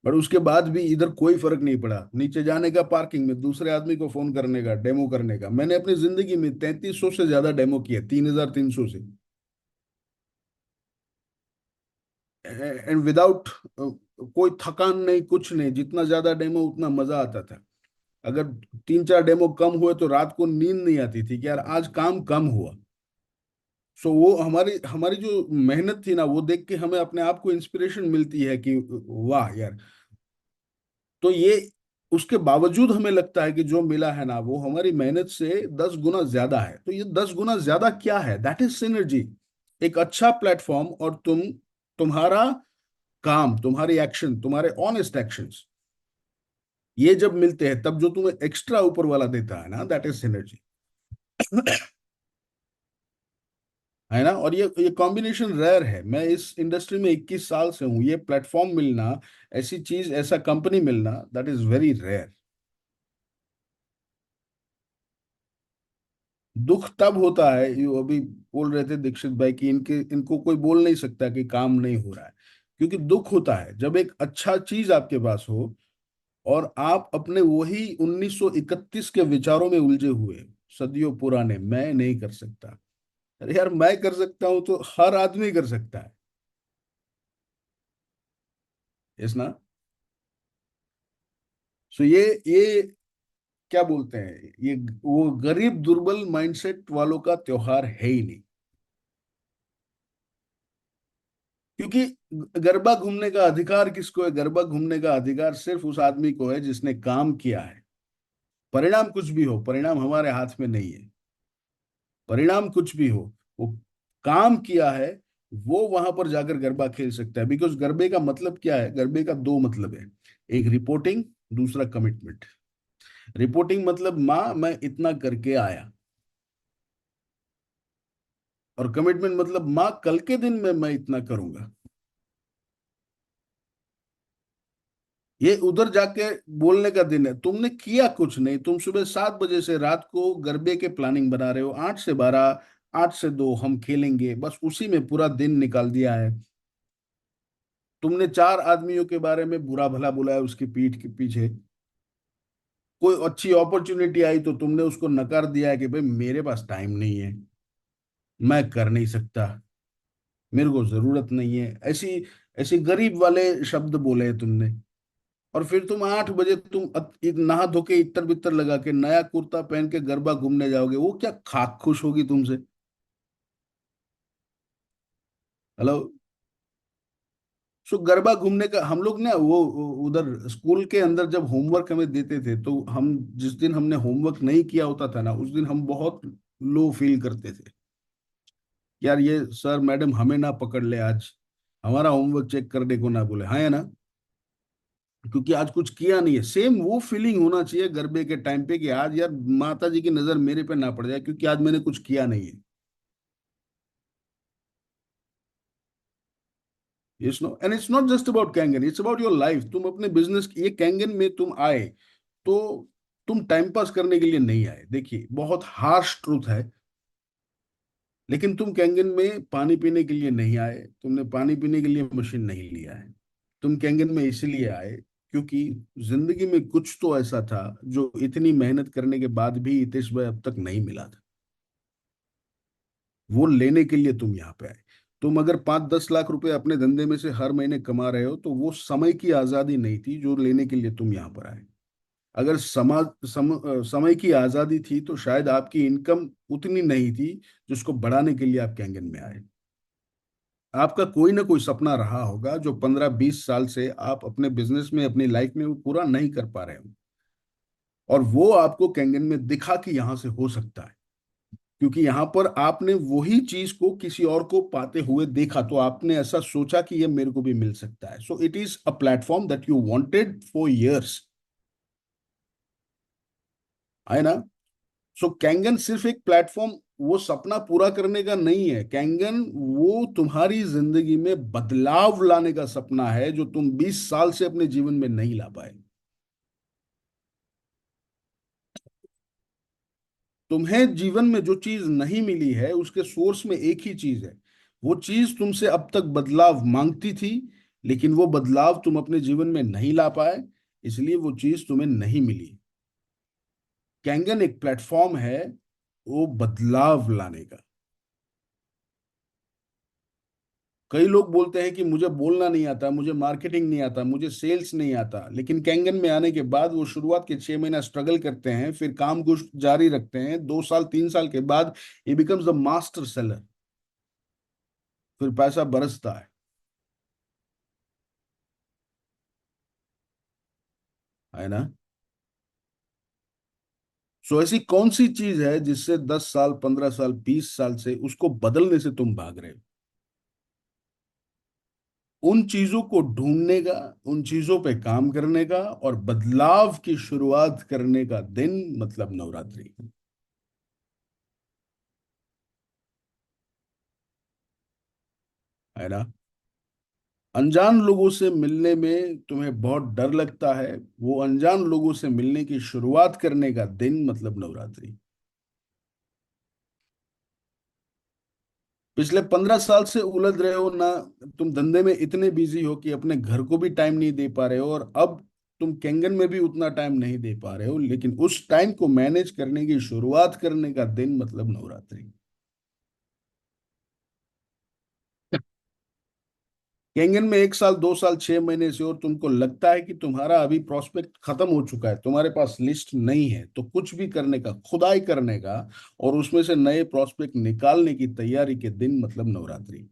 पर उसके बाद भी इधर कोई फर्क नहीं पड़ा। नीचे जाने का, पार्किंग में दूसरे आदमी को फोन करने का, डेमो करने का। मैंने अपनी जिंदगी में 3300 से ज्यादा डेमो किए, 3300 से। एंड विदाउट कोई थकान नहीं, कुछ नहीं। जितना ज्यादा डेमो उतना मजा आता था। अगर 3-4 डेमो कम हुए तो रात को नींद नहीं आती थी कि यार आज काम कम हुआ। सो वो हमारी हमारी जो मेहनत थी ना, वो देख के हमें अपने आप को इंस्पिरेशन मिलती है कि वाह यार। तो ये उसके बावजूद हमें लगता है कि जो मिला है ना वो हमारी मेहनत से 10 गुना ज्यादा है। तो ये 10 गुना ज्यादा क्या है? That is synergy. एक अच्छा प्लेटफॉर्म और तुम्हारा काम, तुम्हारी एक्शन, तुम्हारे ऑनेस्ट एक्शंस, ये जब मिलते हैं तब जो तुम्हें एक्स्ट्रा ऊपर वाला देता है ना, दैट इज सिनर्जी। है ना? और ये कॉम्बिनेशन रेयर है। मैं इस इंडस्ट्री में 21 साल से हूं, ये प्लेटफॉर्म मिलना, ऐसी चीज, ऐसा कंपनी मिलना, दैट इज वेरी रेयर। दुख तब होता है, ये अभी बोल रहे थे दीक्षित भाई कि इनको कोई बोल नहीं सकता कि काम नहीं हो रहा है, क्योंकि दुख होता है जब एक अच्छा चीज आपके पास हो और आप अपने वही 1931 के विचारों में उलझे हुए, सदियों पुराने, मैं नहीं कर सकता। अरे यार, मैं कर सकता हूं तो हर आदमी कर सकता है। यस ना? सो ये क्या बोलते हैं, ये वो गरीब दुर्बल माइंडसेट वालों का त्योहार है ही नहीं। क्योंकि गरबा घूमने का अधिकार किसको है? गरबा घूमने का अधिकार सिर्फ उस आदमी को है जिसने काम किया है। परिणाम कुछ भी हो, परिणाम हमारे हाथ में नहीं है। परिणाम कुछ भी हो, वो काम किया है, वो वहां पर जाकर गरबा खेल सकता है। बिकॉज गरबे का मतलब क्या है? गरबे का दो मतलब है, एक रिपोर्टिंग, दूसरा कमिटमेंट। रिपोर्टिंग मतलब माँ मैं इतना करके आया, और कमिटमेंट मतलब माँ कल के दिन में मैं इतना करूंगा। ये उधर जाके बोलने का दिन है। तुमने किया कुछ नहीं, तुम सुबह 7 बजे से रात को गरबे के प्लानिंग बना रहे हो, 8 से 12, 8 से 2 हम खेलेंगे, बस उसी में पूरा दिन निकाल दिया है। तुमने 4 आदमियों के बारे में बुरा भला बोला है उसकी पीठ के पीछे। कोई अच्छी अपॉर्चुनिटी आई तो तुमने उसको नकार दिया है कि भाई मेरे पास टाइम नहीं है, मैं कर नहीं सकता, मेरे को जरूरत नहीं है, ऐसी ऐसी गरीब वाले शब्द बोले हैं तुमने। और फिर तुम 8 बजे तुम नहा धो के इत्र बित्र लगा के नया कुर्ता पहन के गरबा घूमने जाओगे, वो क्या खाक खुश होगी तुमसे? हेलो? सो गरबा घूमने का हम लोग ना वो उधर स्कूल के अंदर जब होमवर्क हमें देते थे, तो हम जिस दिन हमने होमवर्क नहीं किया होता था ना, उस दिन हम बहुत लो फील करते थे। यार ये सर मैडम हमें ना पकड़ ले आज, हमारा होमवर्क चेक करने को ना बोले, हाँ या ना? क्योंकि आज कुछ किया नहीं है। सेम वो फीलिंग होना चाहिए गरबे के टाइम पे कि आज यार माता जी की नजर मेरे पे ना पड़ जाए क्योंकि आज मैंने कुछ किया नहीं है। Yes no? And it's not just about कैंगन, इट्स अबाउट योर लाइफ। तुम अपने बिजनेस, ये कैंगन में तुम आए तो तुम टाइम पास करने के लिए नहीं आए। देखिए, बहुत हार्श ट्रूथ है, लेकिन तुम कैंगन में पानी पीने के लिए नहीं आए, तुमने पानी पीने के लिए मशीन नहीं लिया है। तुम कैंगन में इसलिए आए क्योंकि जिंदगी में कुछ तो ऐसा था जो इतनी मेहनत करने के बाद भी हितेश भाई अब तक नहीं मिला था। वो लेने के लिए तुम यहाँ पे आए। तुम अगर 5-10 लाख रुपए अपने धंधे में से हर महीने कमा रहे हो, तो वो समय की आजादी नहीं थी जो लेने के लिए तुम यहाँ पर आए। अगर समय की आजादी थी तो शायद आपकी इनकम उतनी नहीं थी जिसको बढ़ाने के लिए आप कैंगन में आए। आपका कोई ना कोई सपना रहा होगा जो 15-20 साल से आप अपने बिजनेस में, अपनी लाइफ में वो पूरा नहीं कर पा रहे हो, और वो आपको कैंगन में दिखा कि यहां से हो सकता है। क्योंकि यहां पर आपने वही चीज को किसी और को पाते हुए देखा, तो आपने ऐसा सोचा कि ये मेरे को भी मिल सकता है। So it is a platform that you wanted for years, है ना? सो कैंगन सिर्फ एक प्लेटफॉर्म, वो सपना पूरा करने का नहीं है। कैंगन वो तुम्हारी जिंदगी में बदलाव लाने का सपना है जो तुम 20 साल से अपने जीवन में नहीं ला पाए। तुम्हें जीवन में जो चीज नहीं मिली है उसके सोर्स में एक ही चीज है। वो चीज तुमसे अब तक बदलाव मांगती थी, लेकिन वो बदलाव तुम अपने जीवन में नहीं ला पाए, इसलिए वो चीज तुम्हें नहीं मिली। कैंगन एक प्लेटफॉर्म है वो बदलाव लाने का। कई लोग बोलते हैं कि मुझे बोलना नहीं आता, मुझे मार्केटिंग नहीं आता, मुझे सेल्स नहीं आता, लेकिन कैंगन में आने के बाद वो शुरुआत के 6 महीना स्ट्रगल करते हैं, फिर काम को जारी रखते हैं, 2 साल 3 साल के बाद ये बिकम्स द मास्टर सेलर, फिर पैसा बरसता है ना। सो ऐसी कौन सी चीज है जिससे 10 साल 15 साल 20 साल से उसको बदलने से तुम भाग रहे हो? उन चीजों को ढूंढने का, उन चीजों पे काम करने का और बदलाव की शुरुआत करने का दिन मतलब नवरात्रि, है ना। अनजान लोगों से मिलने में तुम्हें बहुत डर लगता है, वो अनजान लोगों से मिलने की शुरुआत करने का दिन मतलब नवरात्रि। पिछले 15 साल से उलझ रहे हो ना, तुम धंधे में इतने बिजी हो कि अपने घर को भी टाइम नहीं दे पा रहे हो, और अब तुम कैंगन में भी उतना टाइम नहीं दे पा रहे हो, लेकिन उस टाइम को मैनेज करने की शुरुआत करने का दिन मतलब नवरात्रि। कैंगन में 1 साल 2 साल 6 महीने से और तुमको लगता है कि तुम्हारा अभी प्रोस्पेक्ट खत्म हो चुका है, तुम्हारे पास लिस्ट नहीं है, तो कुछ भी करने का, खुदाई करने का और उसमें से नए प्रोस्पेक्ट निकालने की तैयारी के दिन मतलब नवरात्रि।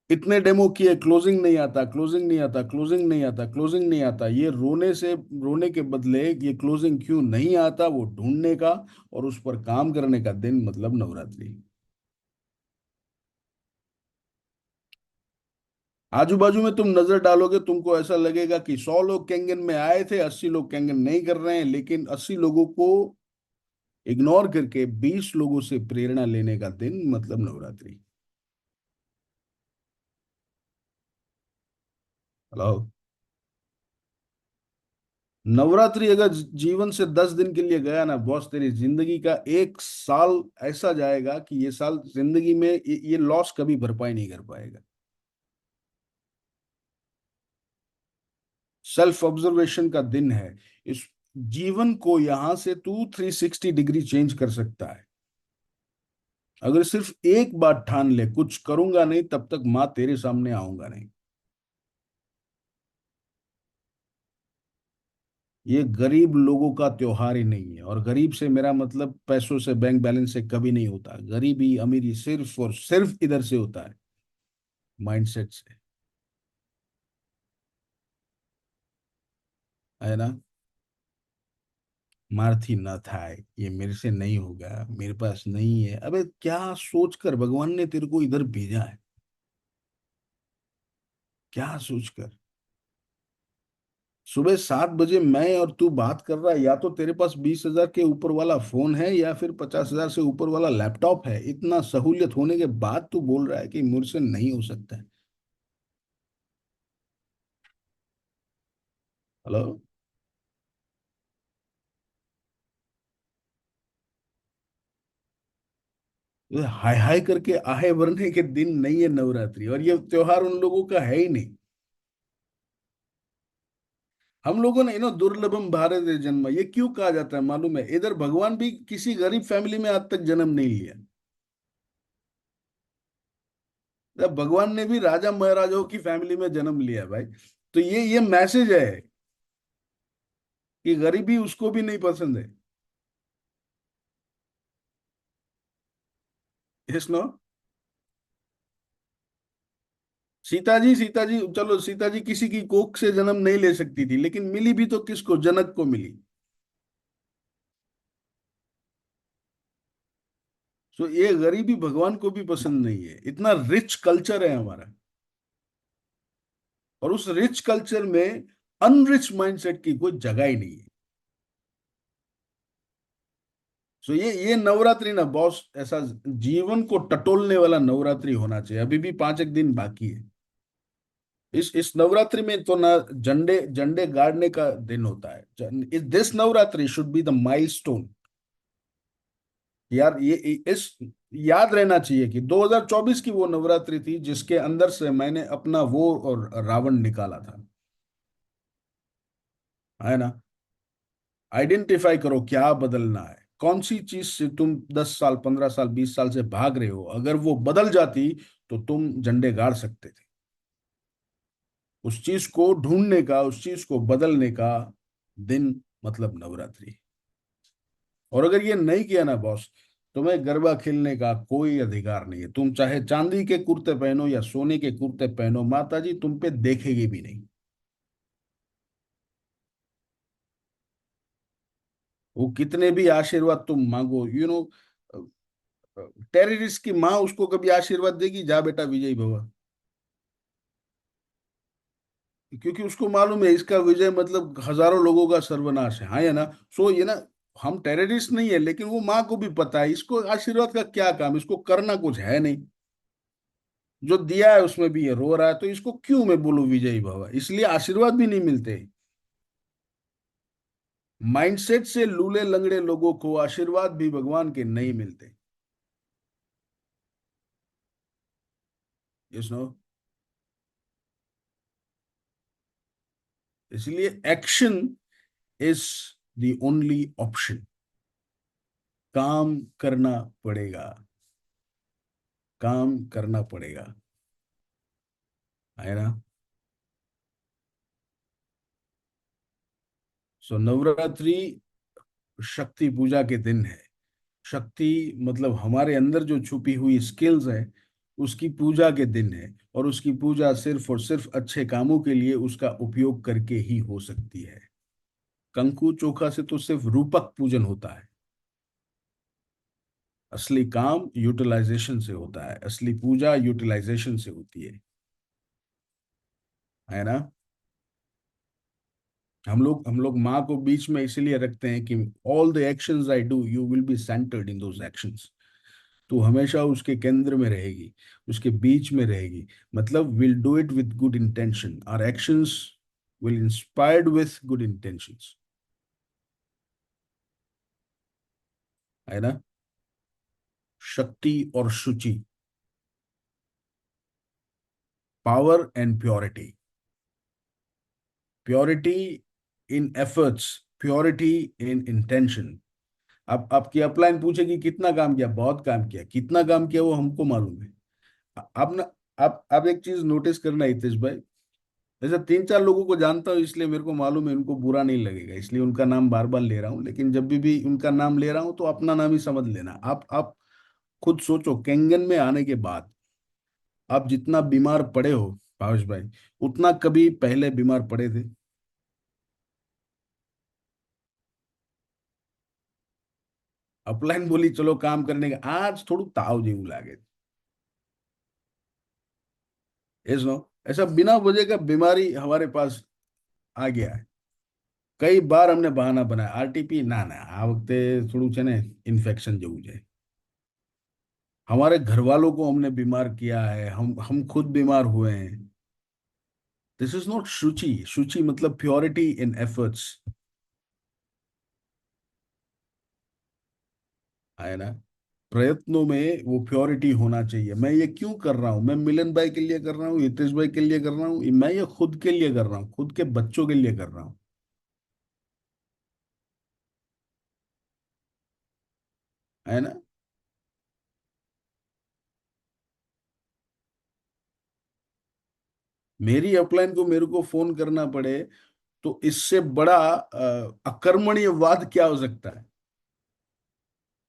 इतने डेमो किए, क्लोजिंग नहीं आता, क्लोजिंग नहीं आता, क्लोजिंग नहीं आता, क्लोजिंग नहीं आता, ये रोने के बदले ये क्लोजिंग क्यों नहीं आता वो ढूंढने का और उस पर काम करने का दिन मतलब नवरात्रि। आजू बाजू में तुम नजर डालोगे, तुमको ऐसा लगेगा कि 100 लोग कैंगन में आए थे, 80 लोग कैंगन नहीं कर रहे हैं, लेकिन 80 लोगों को इग्नोर करके 20 लोगों से प्रेरणा लेने का दिन मतलब नवरात्रि। हेलो। नवरात्रि अगर जीवन से 10 दिन के लिए गया ना बॉस, तेरी जिंदगी का 1 साल ऐसा जाएगा कि ये साल जिंदगी में ये लॉस कभी भरपाई नहीं कर पाएगा। सेल्फ ऑब्जर्वेशन का दिन है। इस जीवन को यहां से तू 360 डिग्री चेंज कर सकता है। अगर सिर्फ एक बात ठान ले, कुछ करूंगा नहीं तब तक मां तेरे सामने आऊंगा नहीं। ये गरीब लोगों का त्योहार ही नहीं है, और गरीब से मेरा मतलब पैसों से, बैंक बैलेंस से कभी नहीं होता। गरीबी अमीरी सिर्फ और सिर्फ इधर से होता है, माइंडसेट से, है ना। मारथी न थाय, ये मेरे से नहीं होगा, मेरे पास नहीं है, अबे क्या सोचकर भगवान ने तेरे को इधर भेजा है? क्या सोचकर? सुबह 7 बजे मैं और तू बात कर रहा है, या तो तेरे पास 20 हजार के ऊपर वाला फोन है या फिर 50 हजार से ऊपर वाला लैपटॉप है। इतना सहूलियत होने के बाद तू बोल रहा है कि मुझसे नहीं हो सकता है। हेलो। ये हाय हाय करके आहे भरने के दिन नहीं है नवरात्रि, और ये त्योहार उन लोगों का है ही नहीं। हम लोगों ने दुर्लभम भारत जन्म, ये क्यों कहा जाता है मालूम है? इधर भगवान भी किसी गरीब फैमिली में आज तक जन्म नहीं लिया। जब भगवान ने भी राजा महाराजाओं की फैमिली में जन्म लिया भाई। तो ये मैसेज है कि गरीबी उसको भी नहीं पसंद है। Yes no. सीता जी चलो, सीता जी किसी की कोख से जन्म नहीं ले सकती थी, लेकिन मिली भी तो किसको? जनक को मिली। सो ये गरीबी भगवान को भी पसंद नहीं है। इतना रिच कल्चर है हमारा, और उस रिच कल्चर में अनरिच माइंडसेट की कोई जगह ही नहीं है। सो ये नवरात्रि ना बॉस, ऐसा जीवन को टटोलने वाला नवरात्रि होना चाहिए। अभी भी 5 एक दिन बाकी है। इस नवरात्रि में तो ना झंडे झंडे गाड़ने का दिन होता है। इस this Navratri should be the milestone. यार ये इस याद रहना चाहिए कि 2024 की वो नवरात्रि थी जिसके अंदर से मैंने अपना वो और रावण निकाला था, है ना। आइडेंटिफाई करो क्या बदलना है। कौन सी चीज से तुम 10 साल, 15 साल, 20 साल से भाग रहे हो, अगर वो बदल जाती तो तुम झंडे गाड़ सकते थे। उस चीज को ढूंढने का, उस चीज को बदलने का दिन मतलब नवरात्रि। और अगर ये नहीं किया ना बॉस, तुम्हें गरबा खेलने का कोई अधिकार नहीं है। तुम चाहे चांदी के कुर्ते पहनो या सोने के कुर्ते पहनो, माता जी तुम पे देखेगी भी नहीं। वो कितने भी आशीर्वाद तुम मांगो, टेररिस्ट की माँ उसको कभी आशीर्वाद देगी, जा बेटा विजयी भव? क्योंकि उसको मालूम है इसका विजय मतलब हजारों लोगों का सर्वनाश है, हाँ या ना? सो ये ना, हम टेररिस्ट नहीं है, लेकिन वो माँ को भी पता है इसको आशीर्वाद का क्या काम, इसको करना कुछ है नहीं। जो दिया है उसमें भी ये रो रहा है, तो इसको क्यों मैं बोलूं विजयी भव? इसलिए आशीर्वाद भी नहीं मिलते। माइंडसेट से लूले लंगड़े लोगों को आशीर्वाद भी भगवान के नहीं मिलते। Yes no? इसलिए action is the only option. काम करना पड़ेगा, काम करना पड़ेगा, है ना? सो नवरात्रि शक्ति पूजा के दिन है। शक्ति मतलब हमारे अंदर जो छुपी हुई स्किल्स है, उसकी पूजा के दिन है। और उसकी पूजा सिर्फ और सिर्फ अच्छे कामों के लिए उसका उपयोग करके ही हो सकती है। कंकु चोखा से तो सिर्फ रूपक पूजन होता है। असली काम यूटिलाइजेशन से होता है, असली पूजा यूटिलाइजेशन से होती है ना? हम लोग माँ को बीच में इसलिए रखते हैं कि all the actions I do you will be centred in those actions. तू हमेशा उसके केंद्र में रहेगी, उसके बीच में रहेगी। मतलब will do it with good intention, our actions will inspired with good intentions, है ना? शक्ति और शुचि, power and purity. Purity in efforts, purity in intention. अब आपकी अपलाइन पूछेगी कितना काम किया, बहुत काम किया, कितना काम किया वो हमको मालूम है। आप ना, आप एक चीज नोटिस करना हितेश भाई। जैसे 3 4 लोगों को जानता हूँ, इसलिए मेरे को मालूम है उनको बुरा नहीं लगेगा, इसलिए उनका नाम बार बार ले रहा हूँ। लेकिन जब भी उनका नाम ले रहा हूँ तो अपना नाम ही समझ लेना। आप खुद सोचो, कैंगन में आने के बाद आप जितना बीमार पड़े हो भावेश भाई, उतना कभी पहले बीमार पड़े थे? अपलाइन बोली चलो काम करने का, आज थोड़ा ताव जेવું लागे। ऐसा नो, ऐसा बिना वजह का बीमारी हमारे पास आ गया है। कई बार हमने बहाना बनाया, आरटीपी ना ना आ वखते थोड़ું છે ને ઇન્ફેક્શન જેવું છે। हमारे घर वालों को हमने बीमार किया है, हम खुद बीमार हुए हैं। दिस इज नॉट शुचि। शुचि मतलब प्योरिटी इन एफर्ट्स, है ना? प्रयत्नों में वो प्योरिटी होना चाहिए। मैं ये क्यों कर रहा हूँ? मैं मिलन भाई के लिए कर रहा हूँ, हितेश भाई के लिए कर रहा हूँ, मैं ये खुद के लिए कर रहा हूँ, खुद के बच्चों के लिए कर रहा हूँ, है ना? मेरी अपलाइन को मेरे को फोन करना पड़े तो इससे बड़ा अकर्मण्य वाद क्या हो सकता है?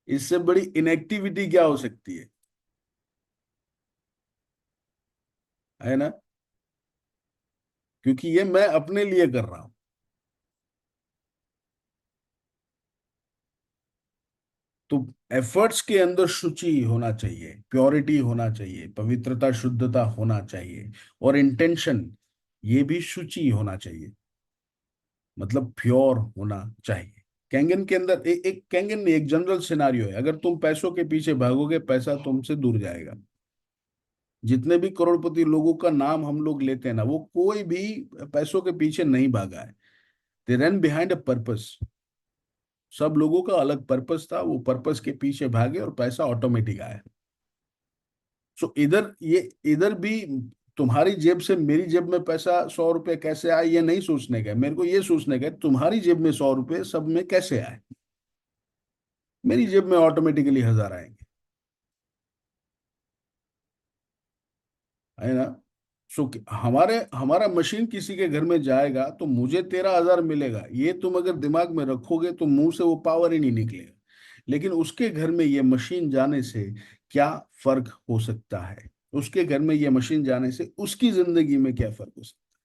इससे बड़ी इनएक्टिविटी क्या हो सकती है ना? क्योंकि ये मैं अपने लिए कर रहा हूं। तो एफर्ट्स के अंदर शुचि होना चाहिए, प्योरिटी होना चाहिए, पवित्रता शुद्धता होना चाहिए। और इंटेंशन ये भी शुचि होना चाहिए, मतलब प्योर होना चाहिए। कैंगन के अंदर एक कैंगन नहीं, एक जनरल सिनारियो है। अगर तुम पैसों के पीछे भागोगे, पैसा तुमसे दूर जाएगा। जितने भी करोड़पति लोगों का नाम हम लोग लेते हैं ना, वो कोई भी पैसों के पीछे नहीं भागा है। They run behind a purpose. सब लोगों का अलग पर्पस था, वो पर्पस के पीछे भागे और पैसा ऑटोमेटिक आया। सो इधर भी तुम्हारी जेब से मेरी जेब में पैसा 100 रुपए कैसे आए, ये नहीं सोचने का। मेरे को ये सोचने का तुम्हारी जेब में 100 रुपए सब में कैसे आए। मेरी जेब में ऑटोमेटिकली 1000 आएंगे, है ना। सो हमारे हमारा मशीन किसी के घर में जाएगा तो मुझे 13,000 मिलेगा, ये तुम अगर दिमाग में रखोगे तो मुंह से वो पावर ही नहीं निकलेगा। लेकिन उसके घर में ये मशीन जाने से क्या फर्क हो सकता है, उसके घर में ये मशीन जाने से उसकी जिंदगी में क्या फर्क हो सकता है,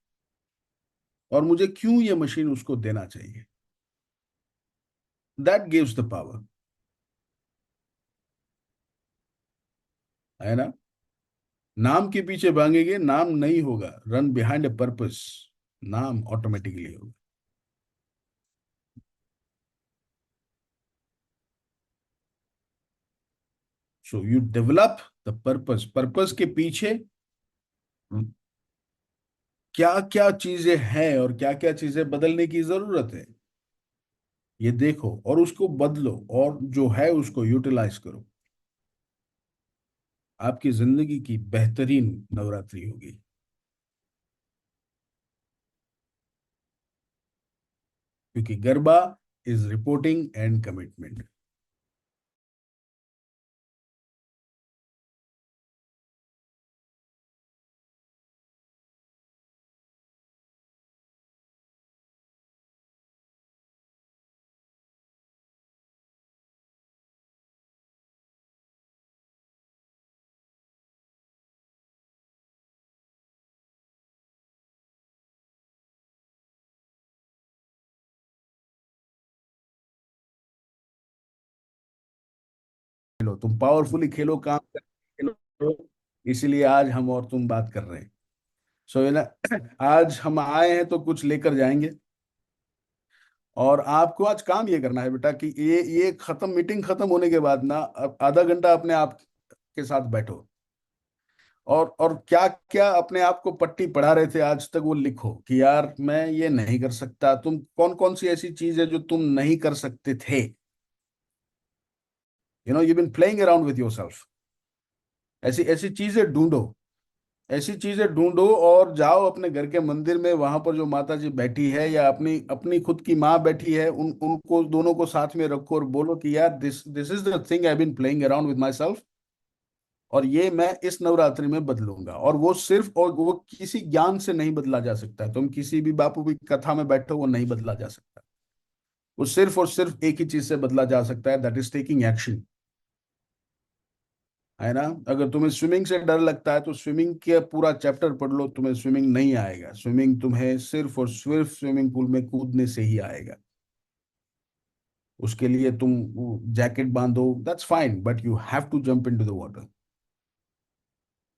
और मुझे क्यों ये मशीन उसको देना चाहिए। दैट गिव्स द पावर, है ना। नाम के पीछे भागेंगे, नाम नहीं होगा, रन बिहाइंड ए पर्पस, नाम ऑटोमेटिकली होगा। So you develop the purpose, purpose के पीछे क्या क्या चीजें हैं और क्या क्या चीजें बदलने की जरूरत है, ये देखो और उसको बदलो, और जो है उसको यूटिलाइज करो। आपकी जिंदगी की बेहतरीन नवरात्रि होगी। क्योंकि garba is reporting and commitment. खेलो, तुम पावरफुली खेलो, काम कर खेलो, इसीलिए आज हम और तुम बात कर रहे हैं। सो ये ना, आज हम आए हैं तो कुछ लेकर जाएंगे। और आपको आज काम ये करना है बेटा कि ये खत्म, मीटिंग खत्म होने के बाद ना आधा घंटा अपने आप के साथ बैठो, और क्या क्या अपने आप को पट्टी पढ़ा रहे थे आज तक वो लिखो कि यार मैं ये नहीं कर सकता। तुम कौन कौन सी ऐसी चीज है जो तुम नहीं कर सकते थे, you been playing around with yourself. ऐसी ऐसी चीजें ढूंढो, ऐसी चीजें ढूंढो और जाओ अपने घर के मंदिर में, वहां पर जो माता जी बैठी है या अपनी अपनी खुद की माँ बैठी है, उनको दोनों को साथ में रखो और बोलो कि यार this this is the thing I been playing around with myself, और ये मैं इस नवरात्रि में बदलूंगा। और वो सिर्फ, और वो किसी ज्ञान से नहीं बदला जा सकता है, तुम किसी भी बापू की कथा में बैठो वो नहीं बदला जा सकता। वो सिर्फ और सिर्फ एक ही चीज से बदला जा सकता है, दैट इज टेकिंग एक्शन, है ना। अगर तुम्हें स्विमिंग से डर लगता है तो स्विमिंग के पूरा चैप्टर पढ़ लो, तुम्हें स्विमिंग नहीं आएगा। स्विमिंग तुम्हें सिर्फ और सिर्फ स्विमिंग पूल में कूदने से ही आएगा। उसके लिए तुम जैकेट बांधो, that's fine, but you have to jump into the water.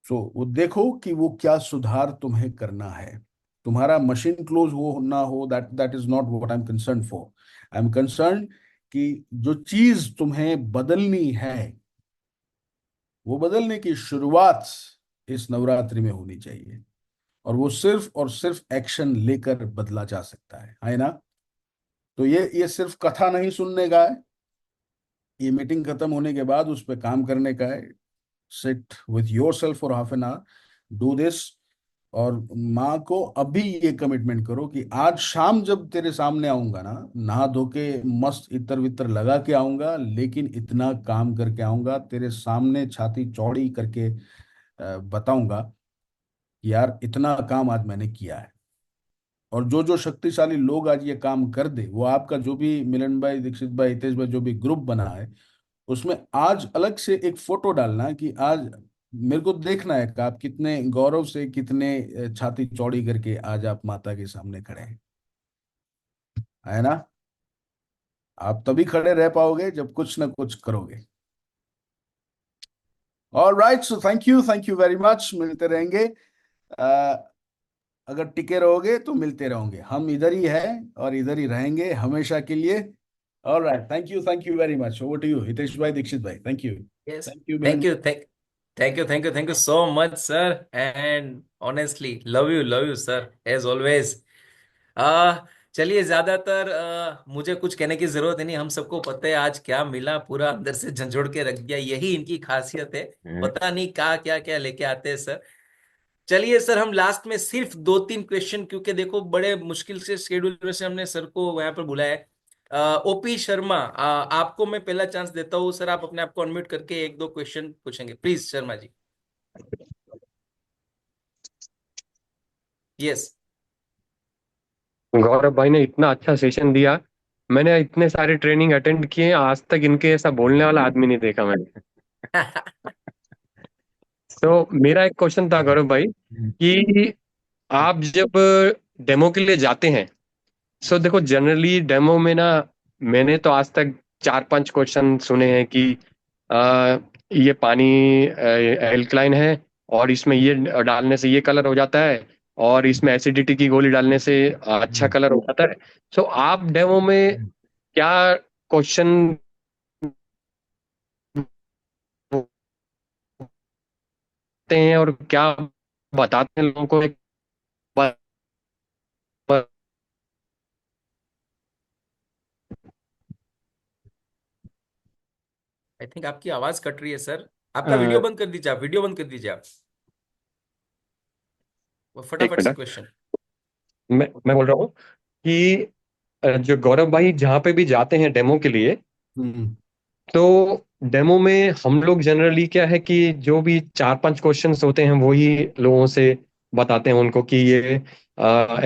So वो देखो कि वो क्या सुधार तुम्हें करना है। तुम्हारा मशीन क्लोज हो ना हो, that that is not what I am concern for. I am concern कि जो चीज तुम्हें बदलनी है, वो बदलने की शुरुआत इस नवरात्रि में होनी चाहिए। और वो सिर्फ और सिर्फ एक्शन लेकर बदला जा सकता है ना। तो ये सिर्फ कथा नहीं सुनने का है, ये मीटिंग खत्म होने के बाद उस पर काम करने का है। Sit with your self for half an hour, do this. और माँ को अभी ये कमिटमेंट करो कि आज शाम जब तेरे सामने आऊंगा ना, नहा धो के मस्त इतर वितर लगा के आऊंगा, लेकिन इतना काम करके आऊंगा तेरे सामने, छाती चौड़ी करके बताऊंगा कि यार इतना काम आज मैंने किया है। और जो जो शक्तिशाली लोग आज ये काम कर दे, वो आपका जो भी मिलन भाई, दीक्षित भाई, हितेश भाई, जो भी ग्रुप बना है, उसमें आज अलग से एक फोटो डालना है कि आज मेरे को देखना है कि आप कितने गौरव से, कितने छाती चौड़ी करके आज आप माता के सामने खड़े हैं, है ना। आप तभी खड़े रह पाओगे जब कुछ ना कुछ करोगे। All right, so thank you very much, मिलते रहेंगे। अ, अगर टिके रहोगे तो मिलते रहोगे, हम इधर ही हैं और इधर ही रहेंगे हमेशा के लिए। All right, thank you very much, over to you Hitesh भाई, दीक्षित भाई, Yes. Thank you Milan Thank भाई। you. Thank you so much, sir. And honestly, love you, sir, as always. चलिए, ज्यादातर मुझे कुछ कहने की जरूरत ही नहीं, हम सबको पता है आज क्या मिला, पूरा अंदर से झंझोड़ के रख दिया, यही इनकी खासियत है। पता नहीं क्या क्या क्या लेके आते हैं सर। चलिए सर, हम लास्ट में सिर्फ 2-3 क्वेश्चन, क्योंकि देखो बड़े मुश्किल से शेड्यूल में से हमने सर को यहाँ पर बुलाया है। ओपी शर्मा, आपको मैं पहला चांस देता हूँ सर। आप अपने आप को अनम्यूट करके एक दो क्वेश्चन पूछेंगे प्लीज शर्मा जी। यस। गौरव भाई ने इतना अच्छा सेशन दिया। मैंने इतने सारे ट्रेनिंग अटेंड किए, आज तक इनके ऐसा बोलने वाला आदमी नहीं देखा मैंने। तो मेरा एक क्वेश्चन था गौरव भाई कि आप जब डेमो के लिए जाते हैं, सो देखो जनरली डेमो में ना, मैंने तो आज तक 4-5 क्वेश्चन सुने हैं कि ये पानी एल्कलाइन है और इसमें ये डालने से ये कलर हो जाता है, और इसमें एसिडिटी की गोली डालने से अच्छा कलर हो जाता है। सो आप डेमो में क्या क्वेश्चन पूछते हैं और क्या बताते हैं लोगों को? एक बार- आई थिंक आपकी आवाज कट रही है सर। आपका वीडियो अ, बंद कर दीजिए, आप वीडियो बंद कर दीजिए आप। वो एक फटाफट से मिनट, क्वेश्चन। मैं बोल रहा हूँ कि जो गौरव भाई जहाँ पे भी जाते हैं डेमो के लिए, हम्म। तो डेमो में हम लोग जनरली क्या है कि जो भी 4-5 क्वेश्चंस होते हैं वही लोगों से बताते हैं उनको कि ये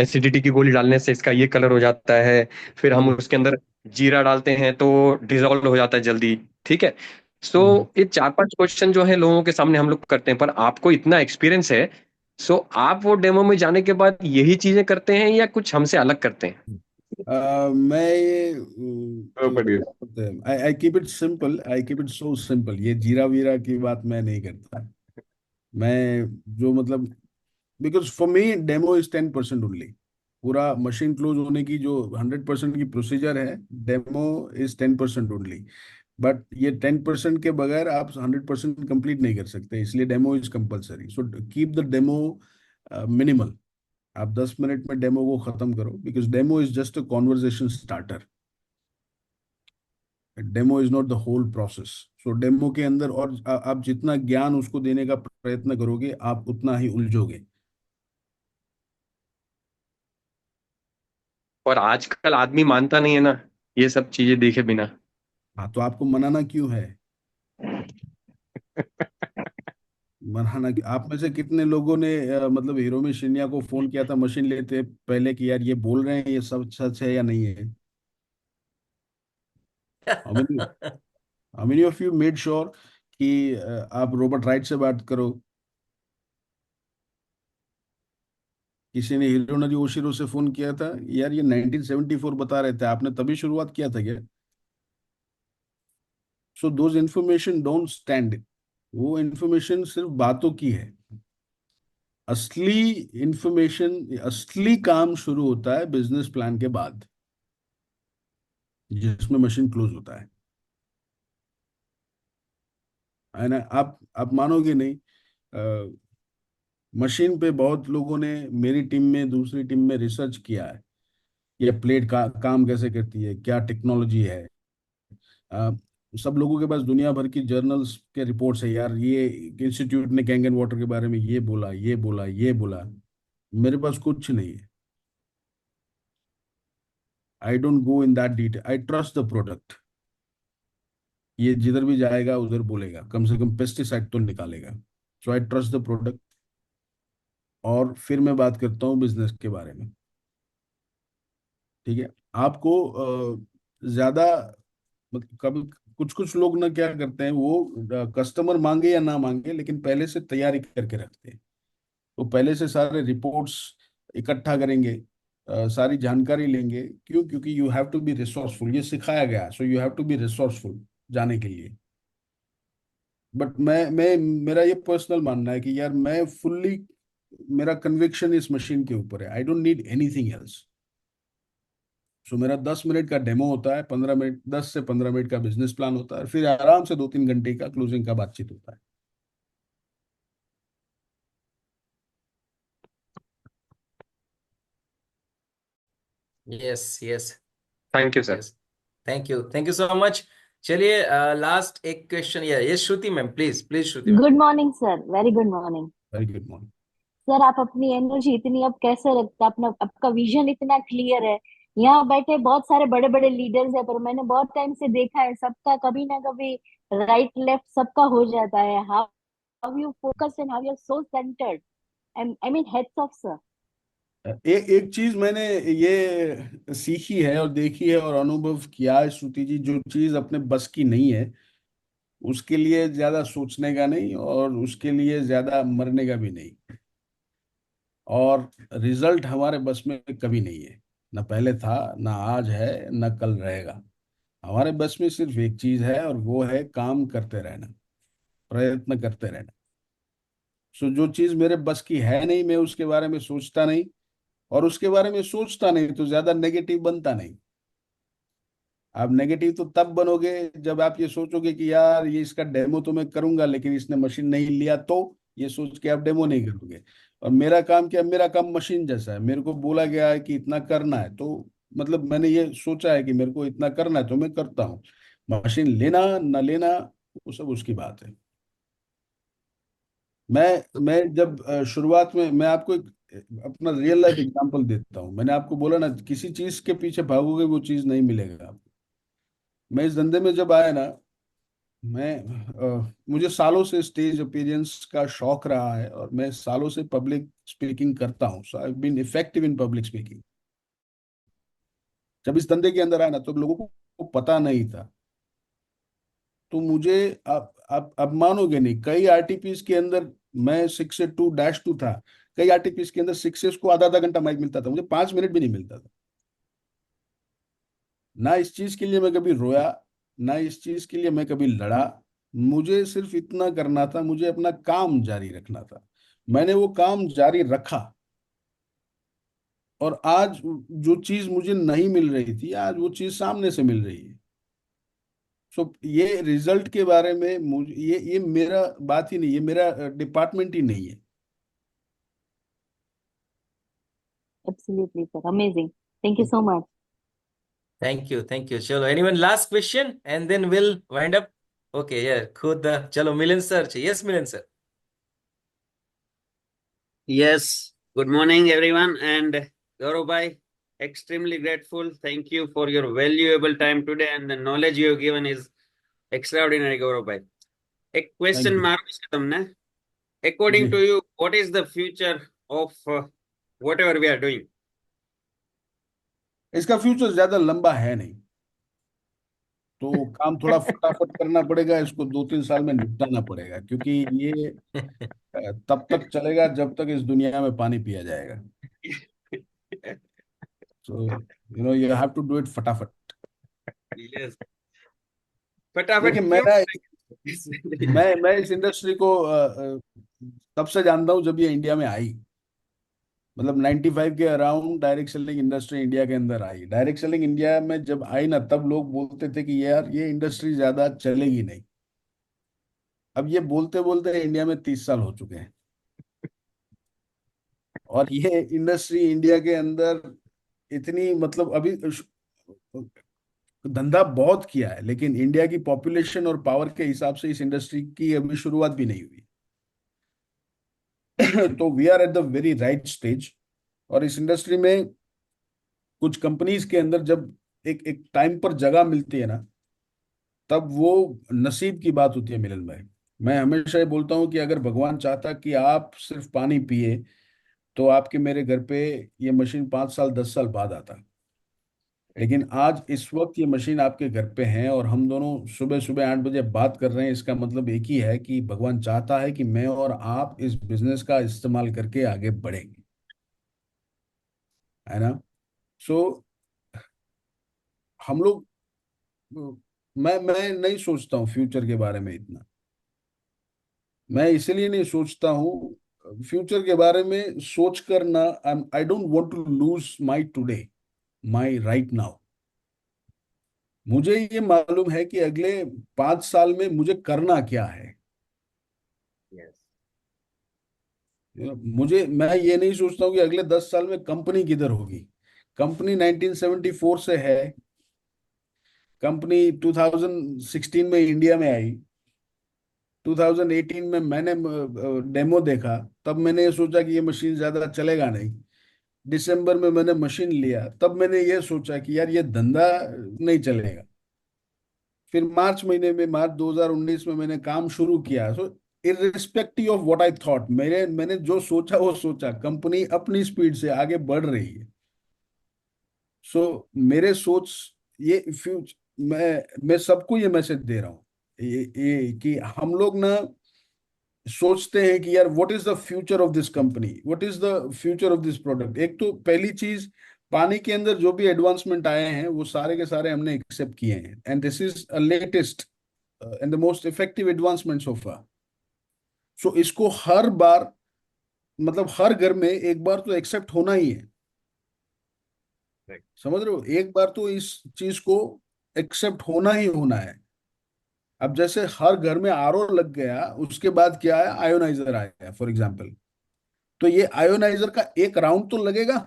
एसिडिटी की गोली डालने से इसका ये कलर हो जाता है। फिर हम हम्म। उसके अंदर जीरा डालते हैं तो डिजोल्व हो जाता है जल्दी। ठीक है। सो हम्म। ये 4-5 क्वेश्चन जो है लोगों के सामने हम लोग करते हैं, पर आपको इतना एक्सपीरियंस है, सो आप वो डेमो में जाने के बाद यही चीजें करते हैं या कुछ हमसे अलग करते हैं? मैं ये जो बढ़िया। क्या बोलते हैं, I keep it simple, I keep it so simple. ये जीरा वीरा की बात मैं नहीं करता। मैं जो मतलब, because for me demo is 10% only. पूरा मशीन क्लोज होने की जो 100% की प्रोसीजर है, डेमो इज 10% ओनली। बट ये 10% के बगैर आप 100% कंप्लीट नहीं कर सकते, इसलिए demo is compulsory. So keep the demo minimal. आप 10 मिनट में डेमो को खत्म करो, because demo is just a conversation starter. Demo is not the whole process. So demo के अंदर और आप जितना ज्ञान उसको देने का प्रयत्न करोगे, आप उतना ही उलझोगे। और आजकल आदमी मानता नहीं है ना, ये सब चीजें देखे बिना। हाँ, तो आपको मनाना क्यों है? मनाना आप में से कितने लोगों ने मतलब हिरोमी शिन्या को फोन किया था मशीन लेते पहले कि यार ये बोल रहे हैं ये सब सच है या नहीं है? How many how many of you made sure कि आप रॉबर्ट राइट से बात करो? किसी ने हिरोनरी ओशिरो से फोन किया था, यार ये 1974 बता रहे थे, आपने तभी शुरुआत किया था क्या? So those information don't stand. वो इंफॉर्मेशन सिर्फ बातों की है। असली इंफॉर्मेशन, असली काम शुरू होता है बिजनेस प्लान के बाद, जिसमें मशीन क्लोज होता है ना? आप मानोगे नहीं, मशीन पे बहुत लोगों ने, मेरी टीम में दूसरी टीम में रिसर्च किया है। ये प्लेट का काम कैसे करती है, क्या टेक्नोलॉजी है। अ, सब लोगों के पास दुनिया भर की जर्नल्स के रिपोर्ट्स है, यार ये इंस्टीट्यूट ने कैंगन वाटर के बारे में ये बोला, ये बोला, ये बोला। मेरे पास कुछ नहीं है। I don't go in that detail, I trust the product. ये जिधर भी जाएगा उधर बोलेगा, कम से कम पेस्टिसाइड तो निकालेगा। सो आई ट्रस्ट द प्रोडक्ट। और फिर मैं बात करता हूँ बिजनेस के बारे में। ठीक है। आपको ज्यादा मतलब, कभी कुछ कुछ लोग ना क्या करते हैं, वो कस्टमर मांगे या ना मांगे लेकिन पहले से तैयारी करके रखते हैं। तो पहले से सारे रिपोर्ट्स इकट्ठा करेंगे, सारी जानकारी लेंगे। क्यों? क्योंकि you have to be resourceful, ये सिखाया गया, so you have to be resourceful जाने के लिए। बट मैं मेरा ये पर्सनल मानना है कि यार मैं फुल्ली, मेरा कन्विक्शन इस मशीन के ऊपर है, I don't need anything else. So मेरा 10 मिनट का डेमो होता है, 15 मिनट, 10 से 15 मिनट का बिजनेस प्लान होता है, फिर आराम से 2-3 घंटे का क्लोजिंग का बातचीत होता है। Yes yes thank you sir. Yes. Thank you so much. चलिए लास्ट एक क्वेश्चन। ये Shruti ma'am, please please Shruti ma'am. Good morning sir, very good morning. Very good morning. Sir आप अपनी एनर्जी इतनी अब कैसे रखते हैं? अपना आपका विजन इतना क्लियर है यहाँ बैठे बहुत सारे बड़े बड़े लीडर्स है, पर मैंने बहुत टाइम से देखा है सबका कभी ना कभी राइट लेफ्ट सबका हो जाता है। How you focus and how you are so centred. I mean heads of sir. एक चीज मैंने ये सीखी है और देखी है और अनुभव किया है श्रुति जी, जो चीज अपने बस की नहीं है उसके लिए ज्यादा सोचने का नहीं और उसके लिए ज्यादा मरने का भी नहीं। और रिजल्ट हमारे बस में कभी नहीं है, ना पहले था, ना आज है, ना कल रहेगा। हमारे बस में सिर्फ एक चीज है और वो है काम करते रहना, प्रयत्न करते रहना। सो जो चीज मेरे बस की है नहीं मैं उसके बारे में सोचता नहीं, और उसके बारे में सोचता नहीं तो ज्यादा नेगेटिव बनता नहीं। आप नेगेटिव तो तब बनोगे जब आप ये सोचोगे कि यार ये इसका डेमो तो मैं करूंगा लेकिन इसने मशीन नहीं लिया, तो ये सोच के आप डेमो नहीं करोगे। और मेरा काम क्या, मेरा काम मशीन जैसा है, मेरे को बोला गया है कि इतना करना है तो मतलब मैंने ये सोचा है कि मेरे को इतना करना है तो मैं करता हूँ। मशीन लेना न लेना वो सब उसकी बात है। मैं जब शुरुआत में, मैं आपको एक अपना रियल लाइफ एग्जांपल देता हूँ। मैंने आपको बोला ना, किसी चीज के पीछे भागोगे वो चीज नहीं मिलेगा आपको। मैं इस धंधे में जब आया ना, मुझे सालों से स्टेज अपीयरेंस का शौक रहा है और मैं सालों से पब्लिक स्पीकिंग करता हूँ। So I been effective in public speaking. जब इस धंधे के अंदर आया ना तो लोगों को पता नहीं था। तो मुझे, आप मानोगे नहीं, कई आरटीपीस के अंदर मैं 6 से 2 -2 था। कई आरटीपीस के अंदर सिक्सेस को आधा आधा घंटा माइक मिलता था, मुझे 5 मिनट भी नहीं मिलता था। ना इस चीज के लिए मैं कभी रोया, ना इस चीज के लिए मैं कभी लड़ा। मुझे सिर्फ इतना करना था, मुझे अपना काम जारी रखना था। मैंने वो काम जारी रखा, और आज जो चीज मुझे नहीं मिल रही थी आज वो चीज सामने से मिल रही है। सो ये रिजल्ट के बारे में मुझे, ये मेरा बात ही नहीं, ये मेरा डिपार्टमेंट ही नहीं है। Absolutely sir, amazing. Thank you so much. Thank you. चलो, anyone last question and then will wind up. Okay यार, खुद चलो Milind sir, yes Milind sir. Yes, good morning everyone, and Gaurav bhai, extremely grateful. Thank you for your valuable time today, and the knowledge you have given is extraordinary, Gaurav bhai. एक thank question you मारो છે તમને. According जी। to you, what is the future of whatever we are doing? इसका future ज्यादा लंबा है नहीं, तो काम थोड़ा फटाफट करना पड़ेगा, इसको 2 3 साल में निपटाना पड़ेगा, क्योंकि ये तब तक चलेगा जब तक इस दुनिया में पानी पिया जाएगा। So you have to do it फटाफट। Yes. फटाफट देखिए मैं क्यों? ना मैं इस इंडस्ट्री को तब से जानता हूँ जब ये इंडिया में आई। मतलब 95 के around direct selling industry India के अंदर आई। डायरेक्ट सेलिंग इंडिया में जब आई ना, तब लोग बोलते थे कि यार ये इंडस्ट्री ज्यादा चलेगी नहीं। अब ये बोलते बोलते इंडिया में 30 साल हो चुके हैं, और ये इंडस्ट्री इंडिया के अंदर इतनी, मतलब अभी धंधा बहुत किया है, लेकिन इंडिया की पॉपुलेशन और पावर के हिसाब से इस इंडस्ट्री की अभी शुरुआत भी नहीं हुई। तो we are at the very right stage. और इस इंडस्ट्री में कुछ कंपनीज के अंदर जब एक एक टाइम पर जगह मिलती है ना, तब वो नसीब की बात होती है मिलन भाई। मैं हमेशा ये बोलता हूँ कि अगर भगवान चाहता कि आप सिर्फ पानी पिए, तो आपके मेरे घर पे ये मशीन 5 साल 10 साल बाद आता। लेकिन आज इस वक्त ये मशीन आपके घर पे है और हम दोनों सुबह सुबह 8 बजे बात कर रहे हैं। इसका मतलब एक ही है कि भगवान चाहता है कि मैं और आप इस बिजनेस का इस्तेमाल करके आगे बढ़ेंगे, है ना। सो हम लोग, मैं नहीं सोचता हूँ फ्यूचर के बारे में इतना। मैं इसलिए नहीं सोचता हूँ फ्यूचर के बारे में सोच कर ना, I don't want to lose my today, my right now. मुझे ये मालूम है कि अगले 5 साल में मुझे करना क्या है। Yes. मुझे, मैं ये नहीं सोचता हूँ कि अगले 10 साल में कंपनी किधर होगी। कंपनी 1974 से है। कंपनी 2016 में इंडिया में आई। 2018 में मैंने डेमो देखा, तब मैंने ये सोचा कि ये मशीन ज्यादा चलेगा नहीं। दिसंबर में मैंने मशीन लिया, तब मैंने ये सोचा कि यार ये धंधा नहीं चलेगा। फिर मार्च महीने में, मार्च 2019 में मैंने काम शुरू किया। So irrespective of what I thought, मैंने जो सोचा वो सोचा, कंपनी अपनी स्पीड से आगे बढ़ रही है। सो मेरे सोच, ये फ्यूच मैं सबको ये मैसेज दे रहा हूँ, ये कि हम लोग ना सोचते हैं कि यार what is the future of this company, what is the future of this product. एक तो पहली चीज, पानी के अंदर जो भी एडवांसमेंट आए हैं वो सारे के सारे हमने एक्सेप्ट किए हैं, and this is a latest and the most effective advancement so far. So इसको हर बार, मतलब हर घर में एक बार तो एक्सेप्ट होना ही है। Right. समझ रहे हो, एक बार तो इस चीज को एक्सेप्ट होना ही होना है। अब जैसे हर घर में आरओ लग गया, उसके बाद क्या है, आयोनाइजर आया फॉर एग्जाम्पल। तो ये आयोनाइजर का एक राउंड तो लगेगा।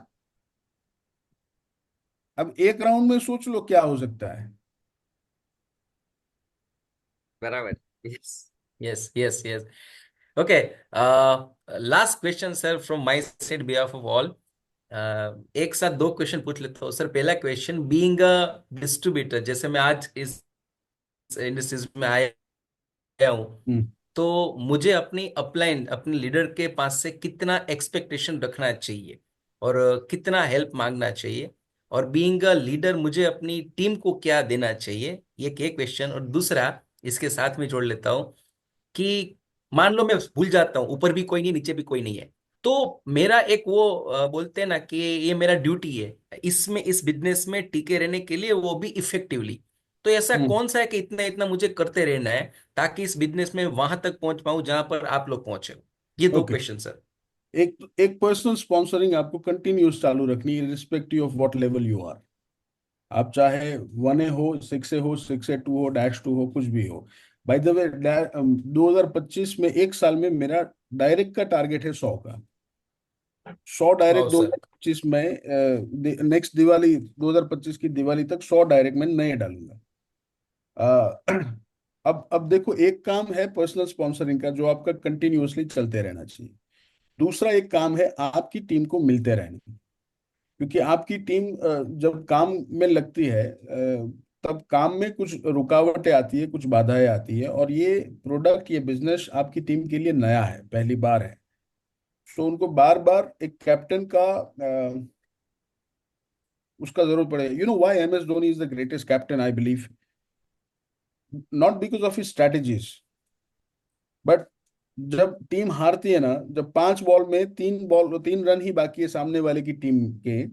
अब एक राउंड में सोच लो क्या हो सकता है। बराबर। Yes. Yes, yes, yes. Okay. Last question, sir, from my side, behalf of all. एक साथ दो क्वेश्चन पूछ लेता हूँ सर। पहला क्वेश्चन, बीइंग अ डिस्ट्रीब्यूटर, जैसे मैं आज इस इंडस्ट्रीज में आया हूँ, हम्म। तो मुझे अपनी अपलाइन, अपने लीडर के पास से कितना एक्सपेक्टेशन रखना चाहिए और कितना हेल्प मांगना चाहिए, और बीइंग अ लीडर मुझे अपनी टीम को क्या देना चाहिए, ये एक क्वेश्चन। और दूसरा इसके साथ में जोड़ लेता हूँ कि मान लो मैं भूल जाता हूँ, ऊपर भी कोई नहीं नीचे भी कोई नहीं है, तो मेरा एक वो बोलते हैं ना कि ये मेरा ड्यूटी है इसमें, इस बिजनेस में टिके रहने के लिए, वो भी इफेक्टिवली। तो ऐसा हम्म। कौन सा है कि इतना इतना मुझे करते रहना है ताकि इस बिजनेस में वहां तक पहुंच पाऊं जहां पर आप लोग पहुंचे हो? ये दो ओके। Question sir. एक एक पर्सनल स्पॉन्सरिंग आपको कंटिन्यूस चालू रखनी है, respective of what level you are. आप चाहे 1A हो, 6A हो, 6A2 हो, -2 हो, कुछ भी हो। बाय द वे 2025 में, एक साल में मेरा डायरेक्ट का टारगेट है 100 का। 100 वाह डायरेक्ट सर। 2025 में, नेक्स्ट दिवाली 2025 की दिवाली तक 100 डायरेक्ट मैं नए डालूंगा। अ, अब देखो, एक काम है पर्सनल स्पॉन्सरिंग का जो आपका कंटिन्यूअसली चलते रहना चाहिए। दूसरा एक काम है आपकी टीम को मिलते रहना। क्योंकि आपकी टीम जब काम में लगती है, तब काम में कुछ रुकावटें आती है, कुछ बाधाएं आती है, और ये प्रोडक्ट, ये बिजनेस आपकी टीम के लिए नया है, पहली बार है। तो उनको बार बार एक कैप्टन का उसका जरूरत पड़ेगा। You know why MS Dhoni is the greatest captain, I believe, not because of his strategies, but जब टीम हारती है ना, जब 5 बॉल में 3 रन ही बाकी है सामने वाले की टीम के,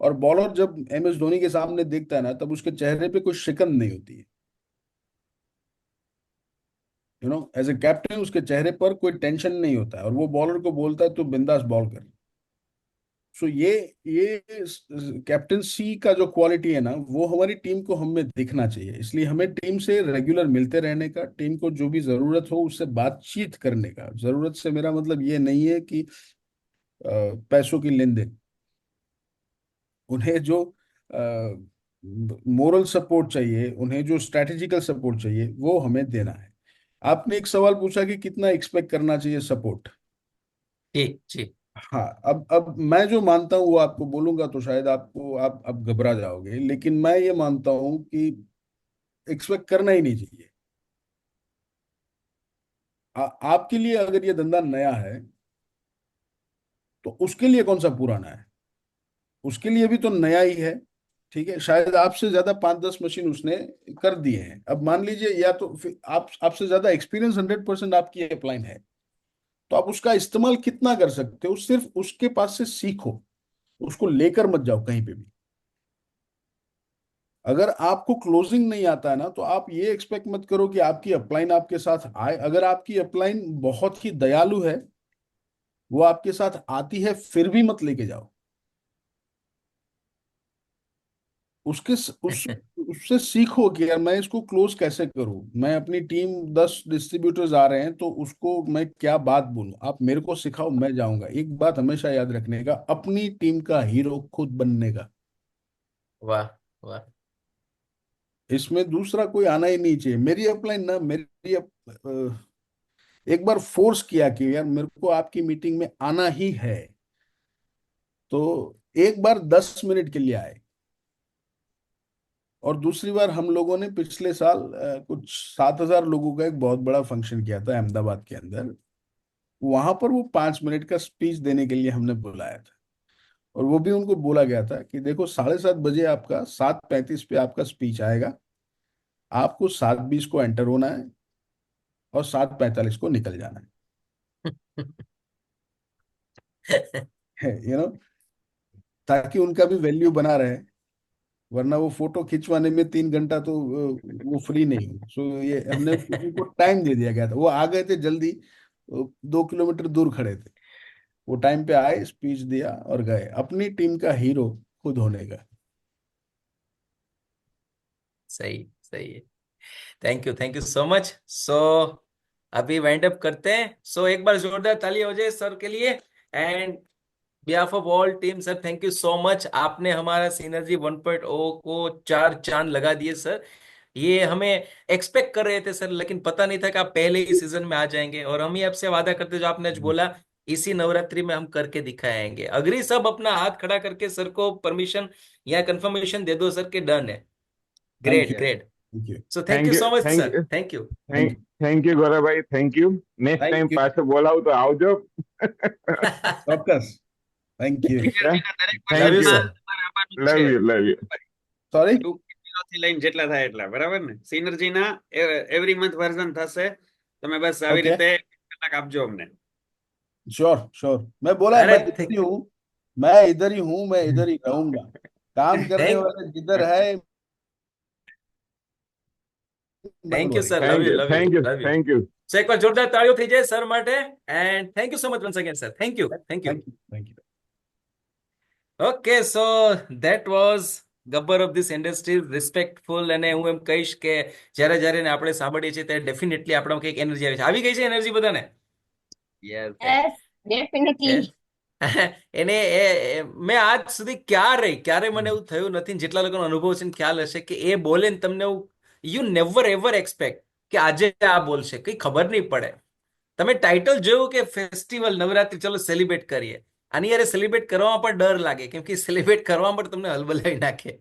और बॉलर जब MS धोनी के सामने देखता है ना, तब उसके चेहरे पे कोई शिकन नहीं होती है। एज ए कैप्टन उसके चेहरे पर कोई टेंशन नहीं होता है, और वो बॉलर को बोलता है तो बिंदास बॉल कर। सो ये कैप्टनसी का जो क्वालिटी है ना, वो हमारी टीम को हमें दिखना चाहिए। इसलिए हमें टीम से रेगुलर मिलते रहने का, टीम को जो भी जरूरत हो उससे बातचीत करने का। जरूरत से मेरा मतलब ये नहीं है कि पैसों की लेन देन। उन्हें जो मोरल सपोर्ट चाहिए, उन्हें जो स्ट्रेटेजिकल सपोर्ट चाहिए, वो हमें देना है। आपने एक सवाल पूछा कि कितना एक्सपेक्ट करना चाहिए सपोर्ट। जी जी। हाँ, अब मैं जो मानता हूँ वो आपको बोलूंगा तो शायद आप घबरा जाओगे, लेकिन मैं ये मानता हूँ कि एक्सपेक्ट करना ही नहीं चाहिए। आपके लिए अगर ये धंधा नया है, तो उसके लिए कौन सा पुराना है, उसके लिए भी तो नया ही है। ठीक है, शायद आपसे ज्यादा 5-10 मशीन उसने कर दिए हैं। अब मान लीजिए, या तो फिर आपसे ज्यादा एक्सपीरियंस 100% आपकी अपलाइन है, तो आप उसका इस्तेमाल कितना कर सकते हो, सिर्फ उसके पास से सीखो, उसको लेकर मत जाओ कहीं पे भी। अगर आपको क्लोजिंग नहीं आता है ना, तो आप ये एक्सपेक्ट मत करो कि आपकी अपलाइन आपके साथ आए। अगर आपकी अपलाइन बहुत ही दयालु है, वो आपके साथ आती है, फिर भी मत लेके जाओ। उससे सीखो कि यार मैं इसको क्लोज कैसे करूं। मैं अपनी टीम 10 डिस्ट्रीब्यूटर्स आ रहे हैं, तो उसको मैं क्या बात बोलूं, आप मेरे को सिखाओ, मैं जाऊंगा। एक बात हमेशा याद रखने का, अपनी टीम का हीरो खुद बनने का। वाह वाह। इसमें दूसरा कोई आना ही नहीं चाहिए। मेरी अपलाइन ना, एक बार फोर्स किया कि यार मेरे को आपकी मीटिंग में आना ही है, तो एक बार 10 मिनट के लिए आए, और दूसरी बार हम लोगों ने पिछले साल कुछ 7,000 लोगों का एक बहुत बड़ा फंक्शन किया था अहमदाबाद के अंदर। वहां पर वो 5 मिनट का स्पीच देने के लिए हमने बुलाया था, और वो भी उनको बोला गया था कि देखो 7:30 बजे आपका 7:35 पे आपका स्पीच आएगा, आपको 7:20 को एंटर होना है और 7:45 को निकल जाना है, ताकि उनका भी वैल्यू बना रहे, वरना वो फोटो खिंचवाने में 3 घंटा तो वो फ्री नहीं है। सो ये हमने उनको टाइम दे दिया गया था, वो आ गए थे जल्दी, 2 किलोमीटर दूर खड़े थे, वो टाइम पे आए, स्पीच दिया और गए, अपनी टीम का हीरो खुद होने का। सही सही है। Thank you so much. So अभी वाइंड अप करते हैं। सो एक बार जोरदार ताली हो जाए सर के लिए। And behalf of all team sir, thank you so much. आपने हमारा सिनर्जी 1.0 को 4 चांद लगा दिए सर। ये हमें एक्सपेक्ट कर रहे थे सर, लेकिन पता नहीं था कि आप पहले ही सीजन में आ जाएंगे। और हम ही आपसे वादा करते, जो आपने आज बोला, इसी नवरात्रि में हम करके दिखाएंगे। अग्री सब अपना हाथ खड़ा करके सर को परमिशन या कंफर्मेशन दे दो सर के डन है। Thank great you, great. Thank you, so thank you thank you so much thank sir, you thank you. Thank you, thank you Gauravbhai, thank you. Next time thank you, પાછો બોલાવું તો આવજો. ચોક્કસ, thank you, દરેક લવ thank you you, sir. તમારે આવવાનું જ લવ છે. You, love you. સોરી, 2.0 થી લઈને જેટલા થાય એટલા, બરાબર ને? સિનર્જીના એવરી મંથ વર્ઝન થશે. તમે બસ આવી ઓકે, રીતે કલાક આપજો અમને. श्योर श्योर, मैं बोला अरे मैं इधर ही हूँ, मैं इधर ही हूँ, मैं इधर ही रहूंगा, काम करने थैंक वाले जिधर है मैं थैंक यू वही। Sir, love thank you you, love you thank you, love you. Thank you. So એક વાર જોરદાર તાળીઓ થઈ જાય સર માટે. And thank you so much once again sir. Thank you thank you. Thank you, thank you. Okay, so that was Gabbar of this industry, respectful. અને હું એમ કહીશ કે જ્યારે જ્યારે ને આપણે સાંભળીએ છીએ ત્યારે ડેફિનેટલી આપણામાં કંઈક એનર્જી આવે છે. આવી ગઈ છે એનર્જી બધાને? યસ. Yes, definitely. એને મેં આજ સુધી ક્યારે મને એવું થયું નથી. જેટલા લોકોનો અનુભવ છે ને ખ્યાલ હશે કે એ બોલે ને તમને એવું, યુ નેવર એવર એક્સપેક્ટ કે આજે આ બોલશે, કઈ ખબર નહીં પડે. તમે ટાઇટલ જોયું કે ફેસ્ટિવલ નવરાત્રી, ચલો સેલિબ્રેટ કરીએ. આની યારે સેલિબ્રેટ કરવામાં પણ ડર લાગે, કેમ કે સેલિબ્રેટ કરવામાં પણ તમને હલબલાવી નાખે.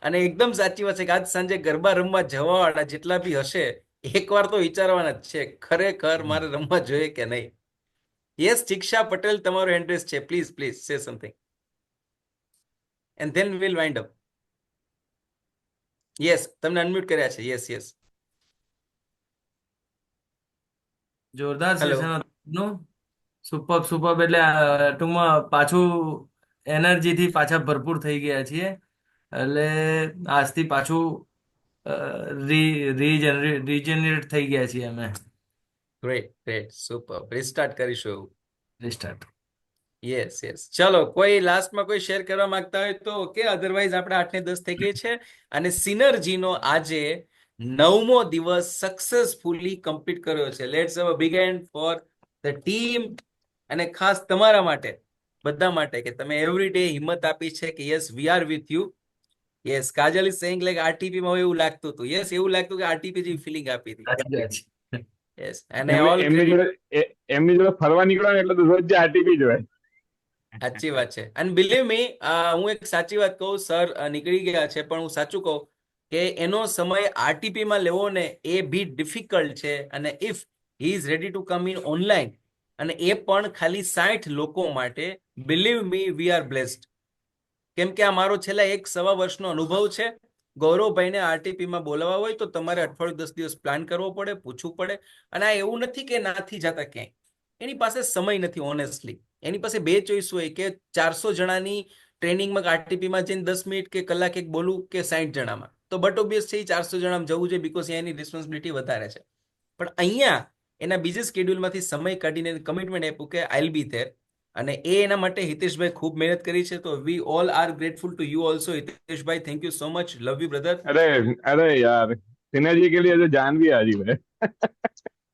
અને એકદમ સાચી વાત છે કે આજ સાંજે ગરબા રમવા જવાવાળા જેટલા બી હશે, એકવાર તો વિચારવાના જ છે, ખરેખર મારે રમવા જોઈએ કે નહીં. યસ, શિક્ષા પટેલ, તમારો એડ્રેસ છે. Please please say something and then we will wind up. Yes, તમને અનમ્યુટ કર્યા છે. યસ યસ, જોરદાર હેલો. સેશન નું. Super super. એટલે ટૂંકમાં પાછું એનર્જીથી પાછા ભરપૂર થઈ ગયા છીએ. એટલે આજથી પાછું રીજનરેટ થઈ ગયા છીએ અમે. Great great, super. રિસ્ટાર્ટ કરીશું એવું. રિસ્ટાર્ટ. યસ યસ, ચલો કોઈ લાસ્ટમાં કોઈ શેર કરવા માંગતા હોય તો ઓકે, અધરવાઇઝ આપણે 8 ને 10 થઈ ગઈ છે. અને સિનર્જીનો આજે 9મો દિવસ સક્સેસફુલી કમ્પ્લીટ કર્યો છે. Let's have a big hand for the team. અને ખાસ તમારા માટે, બધા માટે, કે તમે એવરી ડે હિંમત આપી છે કે yes we are with you. Yes, Kajal is saying like RTP માં હોય એવું લાગતું હતું. યસ, એવું લાગતું કે આરટીપી જેવી ફિલિંગ આપી હતી. સાચી વાત છે. યસ, અને ઓલ એમની જોડે એમની જોડે ફરવા નીકળો ને એટલે તો રોજ આરટીપી જ હોય. સાચી વાત છે. અને બિલીવ મી, હું એક સાચી વાત કહું, સર નીકળી ગયા છે, પણ હું સાચું કહું કે એનો સમય આરટીપી માં લેવો ને એ બી ડિફિકલ્ટ છે. અને if he is ready to come in online, અને એ પણ ખાલી 60 લોકો માટે, believe me we are blessed. કેમ કે આ મારો છેલ્લા 1.25 વર્ષનો અનુભવ છે. ગૌરવભાઈને આરટીપી માં બોલાવવા હોય તો તમારે અઠવાડિયું 10 દિવસ પ્લાન કરવો પડે, પૂછવું પડે. અને આ એવું નથી કે નથી જતા ક્યાંય, એની પાસે સમય નથી. ઓનેસ્ટલી એની પાસે બે ચોઈસ હોય કે 400 જણાની ટ્રેનિંગમાં આરટીપીમાં જઈને 10 મિનિટ કે કલાક એક બોલું, કે 60 જણામાં. તો બટ ઓબ્વિયસ છે 400 જણામાં જવું જોઈએ, બીકોઝ એની રિસ્પોન્સિબિલિટી વધારે છે. પણ અહીંયા એના બીજી સ્કેડ્યુલમાંથી સમય કાઢીને કમિટમેન્ટ આપ્યું કે આઈલ બી ધેર. અને એ એના માટે હિતેશભાઈ ખૂબ મહેનત કરી છે. તો we all are grateful to you also. Hiteshbhai, thank you so much. Love you brother. અરે યાર, સિનર્જી કે લીએ તો જાન ભી હાજી है.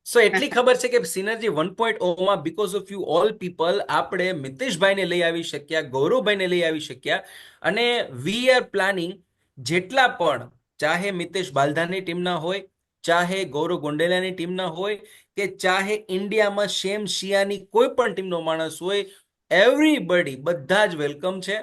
સો એટલી ખબર છે કે સિનર્જી 1.0 માં because of you all people આપણે મિતેશભાઈને લઈ આવી શક્યા, ગૌરવભાઈને લઈ આવી શક્યા. અને વી આર પ્લાનિંગ, જેટલા પણ, ચાહે મિતેશ બાલધાની ટીમના હોય, ચાહે ગૌરવ ગોંડેલાની ટીમના હોય, કે ચાહે ઇન્ડિયામાં શેમ શિયાની કોઈ પણ ટીમનો માણસ હોય, એવરીબડી બધા જ વેલકમ છે.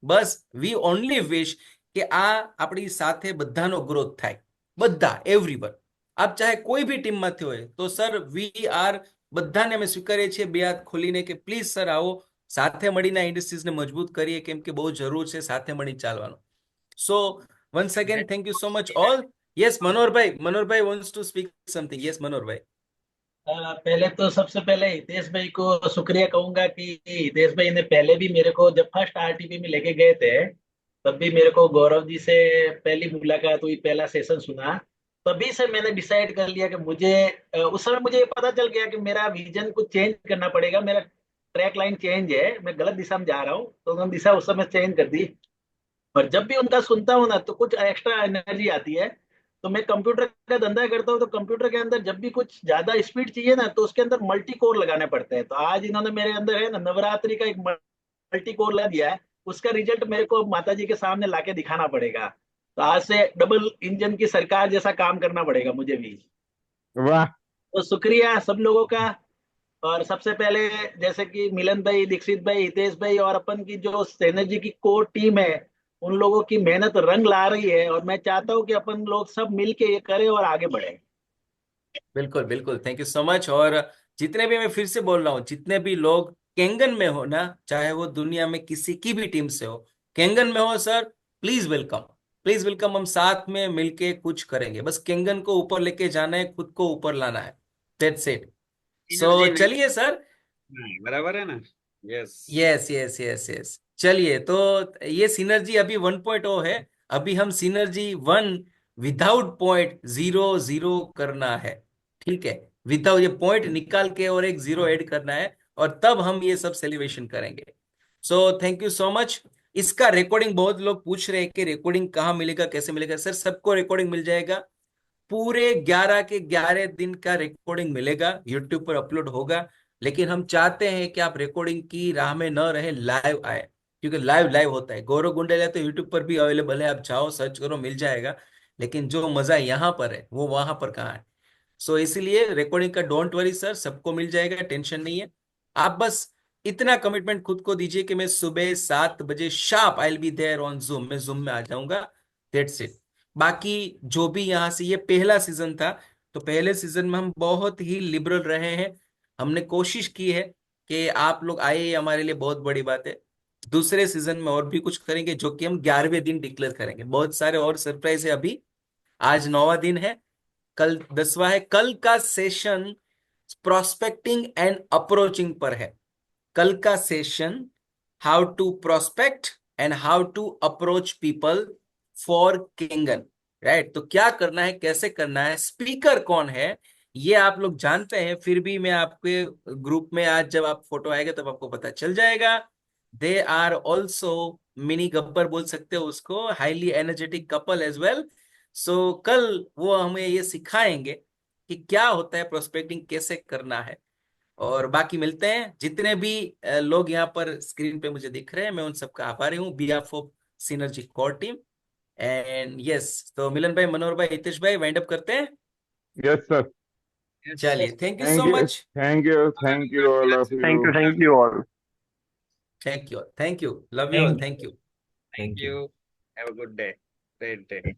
બસ વી ઓનલી વિશ કે આ આપણી સાથે બધાનો ગ્રોથ થાય, બધા એવરીવન. આપ ચાહે કોઈ બી ટીમમાંથી હોય તો સર વી આર બધાને અમે સ્વીકારીએ છીએ બે હાથ ખોલીને કે પ્લીઝ સર આવો, સાથે મળીને આ ઇન્ડસ્ટ્રીઝને મજબૂત કરીએ, કેમ કે બહુ જરૂર છે સાથે મળી ચાલવાનું. સો once again thank you so much all. Yes Manoharbhai wants to speak something. Yes Manoharbhai. पहले तो सबसे पहले हितेश भाई को शुक्रिया कहूंगा कि हितेश भाई ने पहले भी मेरे को जब फर्स्ट आरटीपी में लेके गए थे, तब भी मेरे को गौरव जी से पहली मुलाकात हुई, पहला सेशन सुना, तभी से मैंने डिसाइड कर लिया कि मुझे उस समय मुझे ये पता चल गया कि मेरा विजन कुछ चेंज करना पड़ेगा, मेरा ट्रैक लाइन चेंज है, मैं गलत दिशा में जा रहा हूँ, तो उन्होंने दिशा उस समय चेंज कर दी। और जब भी उनका सुनता हूँ ना तो कुछ एक्स्ट्रा एनर्जी आती है। तो मैं कंप्यूटर का धंधा करता हूँ, तो कंप्यूटर के अंदर जब भी कुछ ज्यादा स्पीड चाहिए ना तो उसके अंदर मल्टी कोर लगाने पड़ते हैं। तो आज इन्होंने मेरे अंदर है ना नवरात्रि का एक मल्टी कोर लगा दिया है, उसका रिजल्ट मेरे को माता जी के सामने लाके दिखाना पड़ेगा। तो आज से डबल इंजन की सरकार जैसा काम करना पड़ेगा मुझे भी। वाह। तो शुक्रिया सब लोगों का। और सबसे पहले जैसे कि मिलन भाई, दीक्षित भाई, हितेश भाई और अपन की जो एनर्जी की कोर टीम है, उन लोगों की मेहनत रंग ला रही है, और मैं चाहता हूँ कि अपन लोग सब मिलके ये करें और आगे बढ़े। बिल्कुल बिल्कुल, थैंक यू सो मच. और जितने भी, मैं फिर से बोल रहा हूँ, जितने भी लोग केंगन में हो ना, चाहे वो दुनिया में किसी की भी टीम से हो, केंगन में हो sir, please welcome, please welcome. हम साथ में मिलके कुछ करेंगे, बस केंगन को ऊपर लेके जाना है, खुद को ऊपर लाना है. That's it. सो एनर्जी चलिए सर. नहीं बराबर है ना? Yes. Yes yes yes yes, चलिए. तो ये सिनर्जी अभी 1.0 है. अभी हम सिनर्जी 1 विदाउट पॉइंट 0 करना है. ठीक है, विदाउट, ये पॉइंट निकाल के और एक 0 ऐड करना है, और तब हम ये सब सेलिब्रेशन करेंगे. So thank you so much. इसका रिकॉर्डिंग बहुत लोग पूछ रहे हैं कि रिकॉर्डिंग कहाँ मिलेगा, कैसे मिलेगा. सर सबको रिकॉर्डिंग मिल जाएगा. पूरे 11 के 11 दिन का रिकॉर्डिंग मिलेगा, यूट्यूब पर अपलोड होगा. लेकिन हम चाहते हैं कि आप रिकॉर्डिंग की राह में न रहे, लाइव आए, क्योंकि लाइव लाइव होता है. गौरव गुंडेलिया तो यूट्यूब पर भी अवेलेबल है, आप जाओ सर्च करो मिल जाएगा. लेकिन जो मजा यहाँ पर है वो वहां पर कहाँ है. सो इसीलिए रिकॉर्डिंग का डोंट वरी सर, सबको मिल जाएगा, टेंशन नहीं है. आप बस इतना कमिटमेंट खुद को दीजिए कि मैं सुबह 7 बजे sharp I will be there on zoom, मैं जूम में आ जाऊंगा. That's it. बाकी जो भी यहाँ से, ये पहला सीजन था, तो पहले सीजन में हम बहुत ही लिबरल रहे हैं. हमने कोशिश की है कि आप लोग आए, ये हमारे लिए बहुत बड़ी बात है. दूसरे सीजन में और भी कुछ करेंगे, जो कि हम 11वें दिन डिक्लेयर करेंगे. बहुत सारे और सरप्राइज है अभी. आज 9वां दिन है, कल 10वां है. कल का सेशन प्रोस्पेक्टिंग एंड अप्रोचिंग पर है. कल का session how to prospect and how to approach people for किंगन. राइट, तो क्या करना है, कैसे करना है, स्पीकर कौन है, ये आप लोग जानते हैं. फिर भी मैं आपके ग्रुप में आज जब आप फोटो आएगा तब आपको पता चल जाएगा. They are also mini Gabbar बोल सकते हो उसको, highly energetic couple as well. So कल वो हमें ये सिखाएंगे कि क्या होता है प्रोस्पेक्टिंग, कैसे करना है. और बाकी मिलते हैं. जितने भी लोग यहाँ पर स्क्रीन पे मुझे दिख रहे हैं, मैं उन सबका आभारी हूँ, behalf of synergy core team. And yes, तो मिलन भाई, मनोहर भाई, हितेश भाई, वाइंड अप करते हैं. Yes sir. चलिए, thank you thank so you, much. Thank you all of you. Thank you all. Thank you, love you all, thank you. Thank you. Have a good day. Great day.